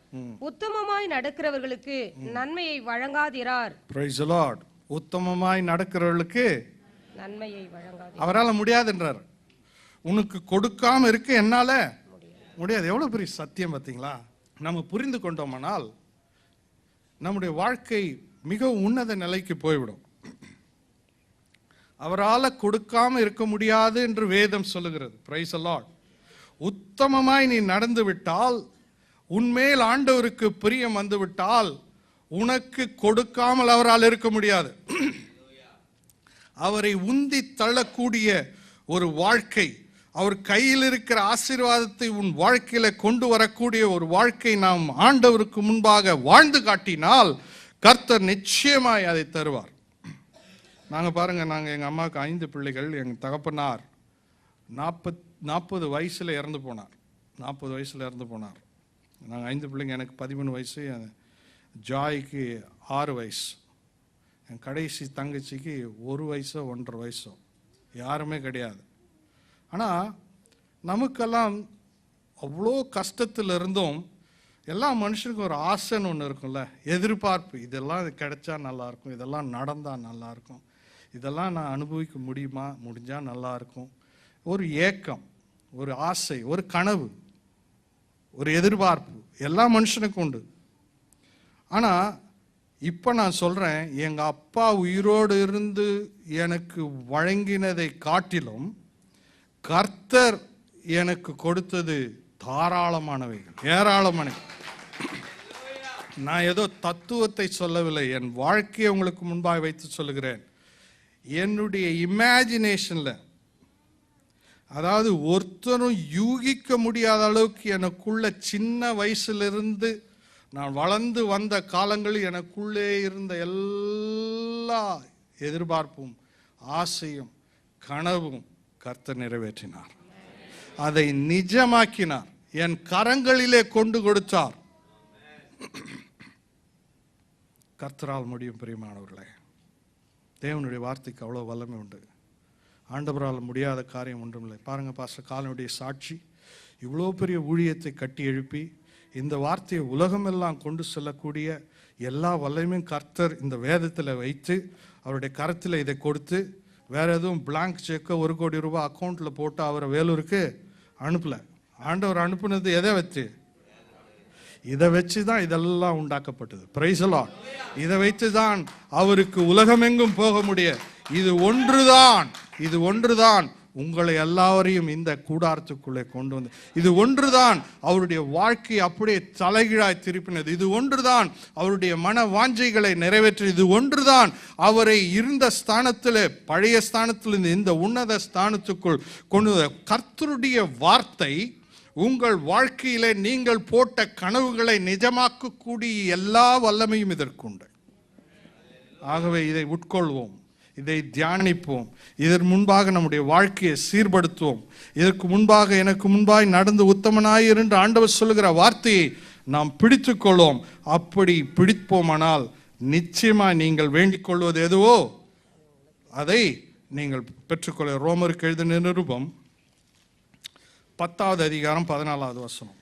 உத்தமமாய் நடக்கிறவர்களுக்கு நன்மையை வழங்காதிரார். Praise the Lord. உத்தமமாய் நடக்கிறவர்களுக்கு நன்மையை வழங்காதிரார். அவரால் முடியாதுன்றார். உனக்கு கொடுக்காம இருக்க என்னால முடியாது. எவ்வளவு பெரிய சத்தியம் பார்த்தீங்களா? நம்ம புரிந்து கொண்டோமானால் நம்முடைய வாழ்க்கை மிக உன்னத நிலைக்கு போய்விடும். அவரால் கொடுக்காம இருக்க முடியாது என்று வேதம் சொல்லுகிறது. Praise the Lord. உத்தமமாய் நீ நடந்து விட்டால், உன்மேல் ஆண்டவருக்கு பிரியம் வந்து விட்டால், உனக்கு கொடுக்காமல் அவரால் இருக்க முடியாது. அவரை உந்தி தள்ளக்கூடிய ஒரு வாழ்க்கை, அவர் கையில் இருக்கிற ஆசீர்வாதத்தை உன் வாழ்க்கையில கொண்டு வரக்கூடிய ஒரு வாழ்க்கை நாம் ஆண்டவருக்கு முன்பாக வாழ்ந்து காட்டினால் கர்த்தர் நிச்சயமாய் அதை தருவார். நாங்கள் பாருங்க, எங்கள் அம்மாவுக்கு 5 பிள்ளைகள். எங்கள் தகப்பனார் 40 வயசில் இறந்து போனார். 40 வயசில் இறந்து போனார். நாங்கள் 5 பிள்ளைங்க. எனக்கு 13 வயசு, ஜாய்க்கு 6 வயசு, என் கடைசி தங்கச்சிக்கு 1 வயசோ 1.5 வயசோ, யாருமே கிடையாது. ஆனால் நமக்கெல்லாம் அவ்வளோ கஷ்டத்தில் இருந்தும் எல்லா மனுஷனுக்கும் ஒரு ஆசைன்னு ஒன்று இருக்கும்ல, எதிர்பார்ப்பு. இதெல்லாம் கிடைச்சா நல்லாயிருக்கும், இதெல்லாம் நடந்தால் நல்லாயிருக்கும், இதெல்லாம் நான் அனுபவிக்க முடிஞ்சால் நல்லாயிருக்கும். ஒரு ஏக்கம், ஒரு ஆசை, ஒரு கனவு, ஒரு எதிர்பார்ப்பு எல்லா மனுஷனுக்கும் உண்டு. ஆனால் இப்போ நான் சொல்கிறேன், எங்கள் அப்பா உயிரோடு இருந்து எனக்கு வழங்கினதை காட்டிலும் கர்த்தர் எனக்கு கொடுத்தது தாராளமானவைகள், ஏராளமானவை. நான் ஏதோ தத்துவத்தை சொல்லவில்லை, என் வாழ்க்கையை உங்களுக்கு முன்பாக வைத்து சொல்லுகிறேன். என்னுடைய இமேஜினேஷனில், அதாவது ஒருத்தரும் யூகிக்க முடியாத அளவுக்கு எனக்குள்ள சின்ன வயசிலிருந்து நான் வளர்ந்து வந்த காலங்களில் எனக்குள்ளே இருந்த எல்லா எதிர்பார்ப்பும் ஆசையும் கனவும் கர்த்தர் நிறைவேற்றினார். அதை நிஜமாக்கினார், என் கரங்களிலே கொண்டு கொடுத்தார். கர்த்தரால் முடியும். பிரியமானவர்களே, தேவனுடைய வார்த்தைக்கு அவ்வளோ வல்லமை உண்டு. ஆண்டவரால் முடியாத காரியம் ஒன்றுமில்லை. பாருங்க, பாஸ்டர் காலனுடைய சாட்சி இவ்வளோ பெரிய ஊழியத்தை கட்டி எழுப்பி இந்த வார்த்தையை உலகமெல்லாம் கொண்டு செல்லக்கூடிய எல்லா வல்லமையும் கர்த்தர் இந்த வேதத்தில் வைத்து அவருடைய கரத்தில் இதை கொடுத்து, வேற எதுவும் பிளாங்க் செக்கை 1 கோடி ரூபாய் அக்கௌண்ட்டில் போட்டு அவரை வேலூருக்கு அனுப்பல. ஆண்டவர் அனுப்புனது எதை வச்சு? இதை வச்சு தான் இதெல்லாம் உண்டாக்கப்பட்டது. Praise the Lord. இதை வைத்து தான் அவருக்கு உலகமெங்கும் போக முடியும். இது ஒன்றுதான் உங்களை எல்லாரையும் இந்த கூடாரத்துக்குள்ளே கொண்டு வந்து, இது ஒன்றுதான் அவருடைய வாழ்க்கையை அப்படியே தலைகீழாய் திருப்பினது. இது ஒன்றுதான் அவருடைய மன வாஞ்சைகளை நிறைவேற்றி, இது ஒன்றுதான் அவரை இருந்த ஸ்தானத்தில், பழைய ஸ்தானத்தில் இந்த உன்னத ஸ்தானத்துக்குள் கொண்டு வந்த கர்த்தருடைய வார்த்தை. உங்கள் வாழ்க்கையிலே நீங்கள் போட்ட கனவுகளை நிஜமாக்கக்கூடிய எல்லா வல்லமையும் இதற்குண்டு. ஆகவே இதை உட்கொள்வோம், இதை தியானிப்போம், இதற்கு முன்பாக நம்முடைய வாழ்க்கையை சீர்படுத்துவோம். இதற்கு முன்பாக எனக்கு முன்பாக நடந்து உத்தமனாய் என்று ஆண்டவர் சொல்லுகிற வார்த்தையை நாம் பிடித்து கொள்வோம். அப்படி பிடிப்போமானால் நிச்சயமாக நீங்கள் வேண்டிக் கொள்வது எதுவோ அதை நீங்கள் பெற்றுக்கொள்ள. ரோமருக்கு எழுதின நிருபம் 10வது அதிகாரம் 14வது வசனம்.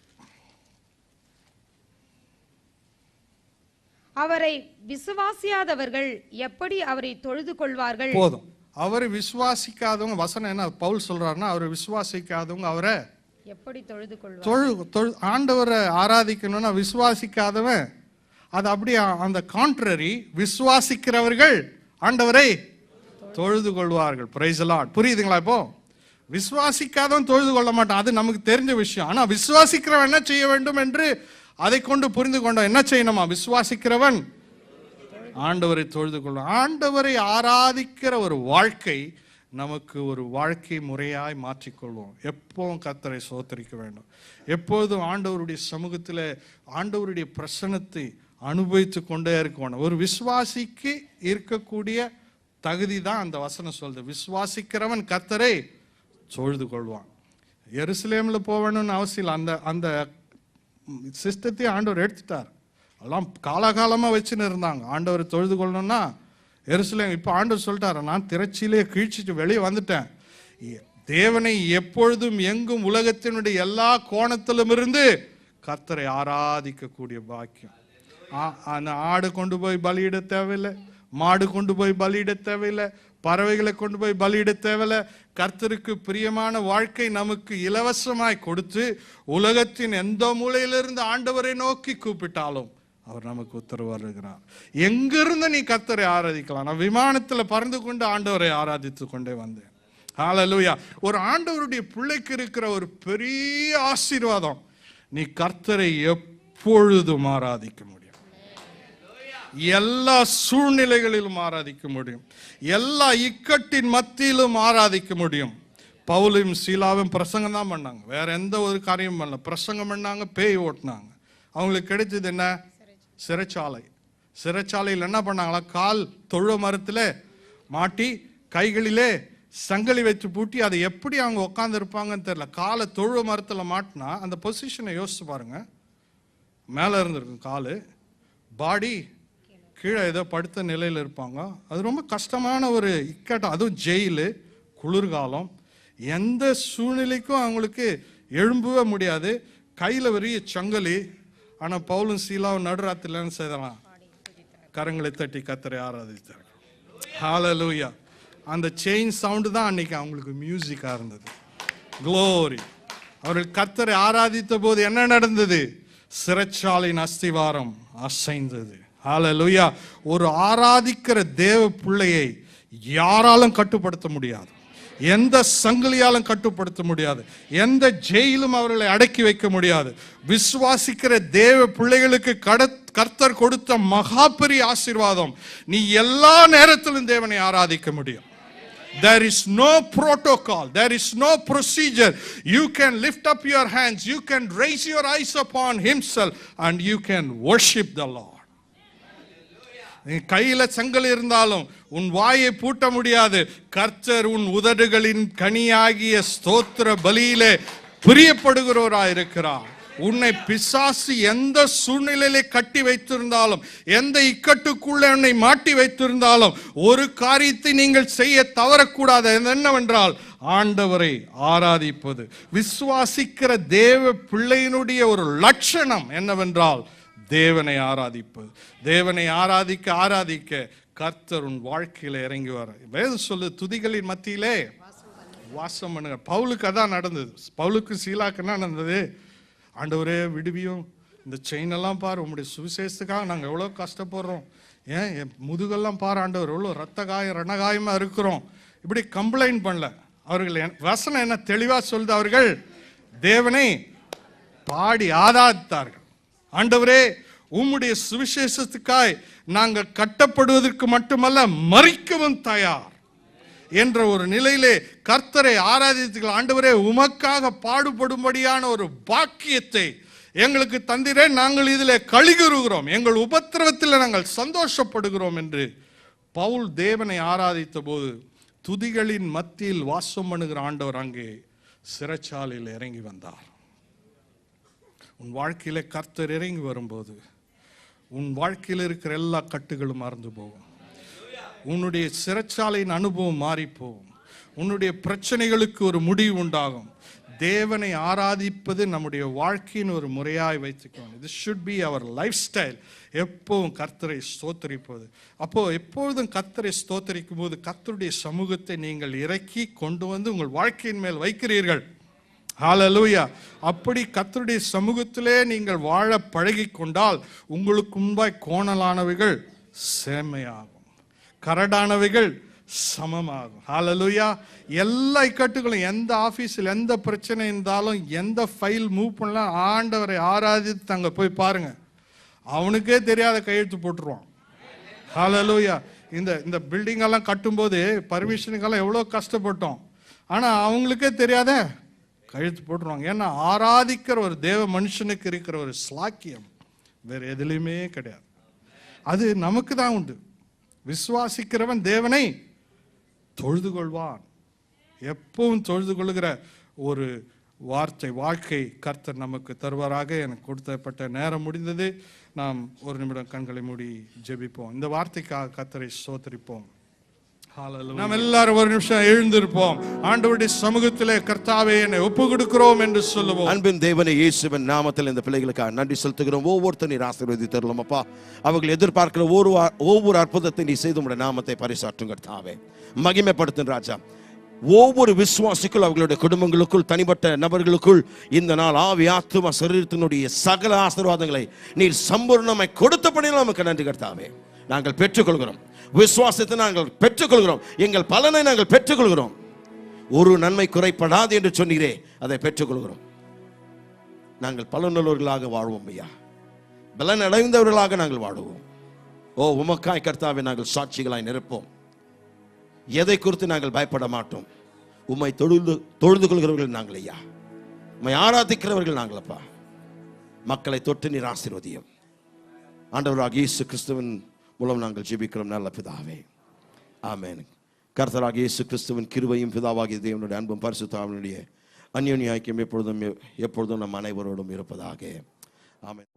அவரை விசுவாசியாதவர்கள் எப்படி அவரை தொழுது கொள்வார்கள்? போதும். அவரை விசுவாசிக்காதவங்க, வசனம் என்ன பவுல் சொல்றாருன்னா, அவரை விசுவாசிக்காதவங்க அவரை எப்படி தொழுது கொள்வார்கள்? ஆண்டவரை ஆராதிக்கணும்னா விசுவாசிக்காதவன் அது அப்படியே அந்த கான்ட்ரரி. விசுவாசிக்கிறவர்கள் ஆண்டவரை தொழுது கொள்வார்கள். Praise the Lord. புரியுதுங்களா? இப்போ விசுவாசிக்காதவன் தொழுது கொள்ள மாட்டான், அது நமக்கு தெரிஞ்ச விஷயம். ஆனா விசுவாசிக்கிறவன் என்ன செய்ய வேண்டும் என்று அதை கொண்டு புரிந்து கொண்டோம். என்ன செய்யணுமா? விசுவாசிக்கிறவன் ஆண்டவரை தொழுது கொள்ளும். ஆண்டவரை ஆராதிக்கிற ஒரு வாழ்க்கை நமக்கு ஒரு வாழ்க்கை முறையாய் மாற்றிக்கொள்வோம். எப்பவும் கர்த்தரை ஸ்தோத்திரிக்க வேண்டும். எப்பொழுதும் ஆண்டவருடைய சமூகத்தில் ஆண்டவருடைய பிரசன்னத்தை அனுபவித்து கொண்டே இருக்கணும். ஒரு விசுவாசிக்கு இருக்கக்கூடிய தகுதி தான் அந்த வசனம் சொல்லுது. விசுவாசிக்கிறவன் கர்த்தரை தொழுது கொள்வான். எருசலேமில் போகணும்னு அவசியம் இல்லை. அந்த அந்த சிஸ்டத்தை ஆண்டவர் எடுத்துட்டார். எல்லாம் காலகாலமாக வச்சுன்னு இருந்தாங்க. ஆண்டவர் தொழுது கொள்ளணும்னா எருசலேம். இப்போ ஆண்டவர் சொல்லிட்டாரு, நான் திரைச்சியிலே கீழ்ச்சிட்டு வெளியே வந்துட்டேன். தேவனை எப்பொழுதும் எங்கும் உலகத்தினுடைய எல்லா கோணத்திலும் இருந்து கர்த்தரை ஆராதிக்கக்கூடிய பாக்கியம். அந்த ஆடு கொண்டு போய் பலியிட தேவையில்லை, மாடு கொண்டு போய் பலியிட தேவையில்லை, பறவைகளை கொண்டு போய் பலியிட தேவையில்லை. கர்த்தருக்கு பிரியமான வாழ்க்கை நமக்கு இலவசமாய் கொடுத்து உலகத்தின் எந்த மூலையிலிருந்து ஆண்டவரை நோக்கி கூப்பிட்டாலும் அவர் நமக்கு உத்தரவு வருகிறார். எங்கிருந்து நீ கர்த்தரை ஆராதிக்கலாம். நான் விமானத்தில் பறந்து கொண்டு ஆண்டவரை ஆராதித்து கொண்டே வந்தேன். ஹல்லேலூயா. ஒரு ஆண்டவருடைய பிள்ளைக்கு இருக்கிற ஒரு பெரிய ஆசீர்வாதம், நீ கர்த்தரை எப்பொழுதும் ஆராதிக்க முடியும். எல்லா சூழ்நிலைகளிலும் ஆராதிக்க முடியும். எல்லா இக்கட்டின் மத்தியிலும் ஆராதிக்க முடியும். பவுலும் சீலாவும் பிரசங்கம் தான் பண்ணாங்க, வேற எந்த ஒரு காரியம் பண்ணல. பிரசங்கம் பண்ணாங்க, பேய் ஓட்டினாங்க. அவங்களுக்கு கிடைச்சது என்ன? சிறைச்சாலை. சிறைச்சாலையில் என்ன பண்ணாங்களா? கால் தொழு மரத்தில் மாட்டி கைகளிலே சங்கிலி வச்சு பூட்டி, அதை எப்படி அவங்க உட்காந்து இருப்பாங்கன்னு தெரியல. காலை தொழு மரத்தில் மாட்டினா அந்த பொசிஷனை யோசிச்சு பாருங்க. மேலே இருந்திருக்கும் காலு, பாடி கீழே ஏதோ படுத்த நிலையில் இருப்பாங்க. அது ரொம்ப கஷ்டமான ஒரு இக்கட்டம். அதுவும் ஜெயிலு, குளிர்காலம், எந்த சூழ்நிலைக்கும் அவங்களுக்கு எழும்பவே முடியாது. கையில் பெரிய சங்கிலி. ஆனால் பவுலும் சீலாவும் நடுராத்திரிலன்னு செய்யலாம், கரங்களை தட்டி கர்த்தரை ஆராதித்தார்கள். ஹல்லேலூயா. அந்த செயின் சவுண்டு தான் அன்னைக்கு அவங்களுக்கு மியூசிக்காக இருந்தது. க்ளோரி. அவர்கள் கர்த்தரை ஆராதித்த போது என்ன நடந்தது? சிறைச்சாலையின் அஸ்திவாரம் அசைந்தது. ஹல்லேலூயா. ஒரு ஆராதிக்கிற தேவ பிள்ளையை யாராலும் கட்டுப்படுத்த முடியாது. எந்த சங்கிலியாலும் கட்டுப்படுத்த முடியாது. எந்த ஜெயிலும் அவர்களை அடக்கி வைக்க முடியாது. விசுவாசிக்கிற தேவ பிள்ளைகளுக்கு கர்த்தர் கொடுத்த மகா பெரிய ஆசீர்வாதம், நீ எல்லா நேரத்திலும் தேவனை ஆராதிக்க முடியும். There is no protocol, there is no procedure. You can lift up your hands, you can raise your eyes upon himself and you can worship the Lord. கையில சங்கல் இருந்தாலும் உன் வாயை பூட்ட முடியாது. கர்த்தர் உன் உதடுகளின் கனியாகிய ஸ்தோத்திர பலியிலே பிரியப்படுகிறவராயிருக்கிறார். உன்னை பிசாசு எந்த சூழ்நிலையிலே கட்டி வைத்திருந்தாலும், எந்த இக்கட்டுக்குள்ளே உன்னை மாட்டி வைத்திருந்தாலும், ஒரு காரியத்தை நீங்கள் செய்ய தவறக்கூடாது. என்னவென்றால் ஆண்டவரை ஆராதிப்பது. விசுவாசிக்கிற தேவ பிள்ளையினுடைய ஒரு லட்சணம் என்னவென்றால் தேவனை ஆராதிப்பது. தேவனை ஆராதிக்க ஆராதிக்க கர்த்தர் உன் வாழ்க்கையில இறங்கி வர. வேதம் சொல்லு, துதிகளின் மத்தியிலே வாசம் பண்ணுங்க. பவுலுக்கு அதான் நடந்தது. பவுலுக்கு சீலாக்கு என்ன நடந்தது? ஆண்டவரே விடுவியும், இந்த செயின் எல்லாம் பாரு, உங்களுடைய சுவிசேஷத்துக்காக நாங்கள் எவ்வளோ கஷ்டப்படுறோம். என் முதுகெல்லாம் பாரு ஆண்டவர், எவ்வளோ ரத்த காயம் ரணகாயமாக இருக்கிறோம். இப்படி கம்ப்ளைண்ட் பண்ணல. அவர்கள் வசனம் என்ன தெளிவாக சொல்லுது? அவர்கள் தேவனை பாடி ஆராதித்தார்கள். ஆண்டவரே, உம்முடைய சுவிசேஷத்துக்காய் நாங்கள் கட்டப்படுவதற்கு மட்டுமல்ல, மரிக்கவும் தயார் என்ற ஒரு நிலையிலே கர்த்தரை ஆராதித்தார்கள். ஆண்டவரே, உமக்காக பாடுபடும்படியான ஒரு பாக்கியத்தை எங்களுக்கு தந்திரே, நாங்கள் இதில் கழிகுறுகிறோம், எங்கள் உபத்திரவத்தில் நாங்கள் சந்தோஷப்படுகிறோம் என்று பவுல் தேவனை ஆராதித்த போது துதிகளின் மத்தியில் வாசம் பண்ணுகிற ஆண்டவர் அங்கே சிறைச்சாலையில் இறங்கி வந்தார். உன் வாழ்க்கையில கர்த்தர் இறங்கி வரும்போது உன் வாழ்க்கையில் இருக்கிற எல்லா கட்டுகளும் மறந்து போகும். உன்னுடைய சிறைச்சாலையின் அனுபவம் மாறி போகும். உன்னுடைய பிரச்சனைகளுக்கு ஒரு முடிவு உண்டாகும். தேவனை ஆராதிப்பது நம்முடைய வாழ்க்கையின் ஒரு முறையாய் வைத்துக்கணும். This should be our lifestyle. எப்போதும் கர்த்தரை ஸ்தோத்தரிப்பது. அப்போ எப்பொழுதும் கர்த்தரை ஸ்தோத்தரிக்கும் போது கர்த்தருடைய சமூகத்தை நீங்கள் இறக்கி கொண்டு வந்து உங்கள் வாழ்க்கையின் மேல் வைக்கிறீர்கள். ஹல்லேலூயா. அப்படி கர்த்தருடைய சமூகத்திலே நீங்கள் வாழ பழகி கொண்டால் உங்களுக்கு முன்பாய் கோணலானவைகள் செம்மையாகும், கரடானவைகள் சமமாகும். ஹalleluya. எல்லா இக்கட்டுகளும், எந்த ஆபீஸில் எந்த பிரச்சனை இருந்தாலும், எந்த ஃபைல் மூவ் பண்ணலாம், ஆண்டவரை ஆராதித்து அங்க போய் பாருங்க, அவனுக்கே தெரியாத கையெழுத்து போட்டுருவான். ஹalleluya. இந்த பில்டிங் எல்லாம் கட்டும்போது பர்மிஷனுக்கெல்லாம் எவ்வளோ கஷ்டப்பட்டோம், ஆனா அவங்களுக்கே தெரியாத கையெழுத்து போட்டுருவாங்க. ஏன்னா ஆராதிக்கிற ஒரு தேவ மனுஷனுக்கு இருக்கிற ஒரு ஸ்லாக்கியம் வேற எதுலையுமே கிடையாது. அது நமக்கு தான் உண்டு. விசுவாசிக்கிறவன் தேவனை தொழுது கொள்வான். எப்பவும் தொழுது கொள்கிற ஒரு வாழ்க்கை கர்த்தர் நமக்கு தருவாராக. எனக்கு கொடுத்தப்பட்ட நேரம் முடிந்தது. நாம் ஒரு நிமிடம் கண்களை மூடி ஜெபிப்போம். இந்த வார்த்தைக்காக கர்த்தரை ஸ்தோத்திரிப்போம். நாம் எல்லாரும் ஒரு நிமிஷம் எழுந்திருப்போம். ஆண்டவருடைய சமூகத்திலே கர்த்தாவே என்னை ஒப்பு கொடுக்கிறோம் என்று சொல்லுவோம். அன்பின் தேவனே, இயேசுவின் நாமத்தில் இந்த பிள்ளைகளுக்காக நன்றி செலுத்துகிறோம். ஒவ்வொருத்தர் நீர் ஆசீர்வதித்து தரலாம் அப்பா. அவர்கள் எதிர்பார்க்கிற ஒவ்வொரு அற்புதத்தை நீ செய்து உடைய நாமத்தை பரிசாற்றும் கர்த்தாவே. மகிமைப்படுத்தும் ராஜா. ஒவ்வொரு விசுவாசிக்குள், அவர்களுடைய குடும்பங்களுக்குள், தனிப்பட்ட நபர்களுக்குள் இந்த நாள் ஆவி ஆத்துமா சரீரத்தினுடைய சகல ஆசீர்வாதங்களை நீர் சம்பூர்ணமாய் கொடுத்தபடி நமக்கு நன்றி கர்த்தாவே. நாங்கள் பெற்றுக்கொள்கிறோம். விசுவாசத்தை நாங்கள் பெற்றுக்கொள்கிறோம். எங்கள் பலனை நாங்கள் பெற்றுக்கொள்கிறோம். ஒரு நன்மை குறைப்படாது என்று சொன்னீரே, அதை பெற்றுக்கொள்கிறோம். நாங்கள் பலனுள்ளவர்களாக வாழ்வோம் ஐயா. பலன் அடைந்தவர்களாக நாங்கள் வாழ்வோம். ஓ உமக்காய் கர்த்தாவே நாங்கள் சாட்சிகளாய் நிற்போம். எதை குறித்து நாங்கள் பயப்பட மாட்டோம். உம்மை தொழுது கொள்கிறவர்கள் நாங்கள் ஐயா. உம்மை ஆராதிக்கிறவர்கள் நாங்கள் அப்பா. மக்களை தொட்டு நீர் ஆசீர்வதியும். ஆண்டவராகிய இயேசு கிறிஸ்துவின் மூலம் நாங்கள் ஜெபிக்கிறோம் நல்ல பிதாவே, ஆமென். கர்த்தராகிய இயேசு கிறிஸ்துவின் கிருபையும் பிதாவாகிய தேவனுடைய அன்பும் பரிசுத்த ஆவியினுடைய அந்யோன்ய ஐக்கியம் எப்பொழுதும் நம் அனைவரோடும் இருப்பதாக. ஆமென்.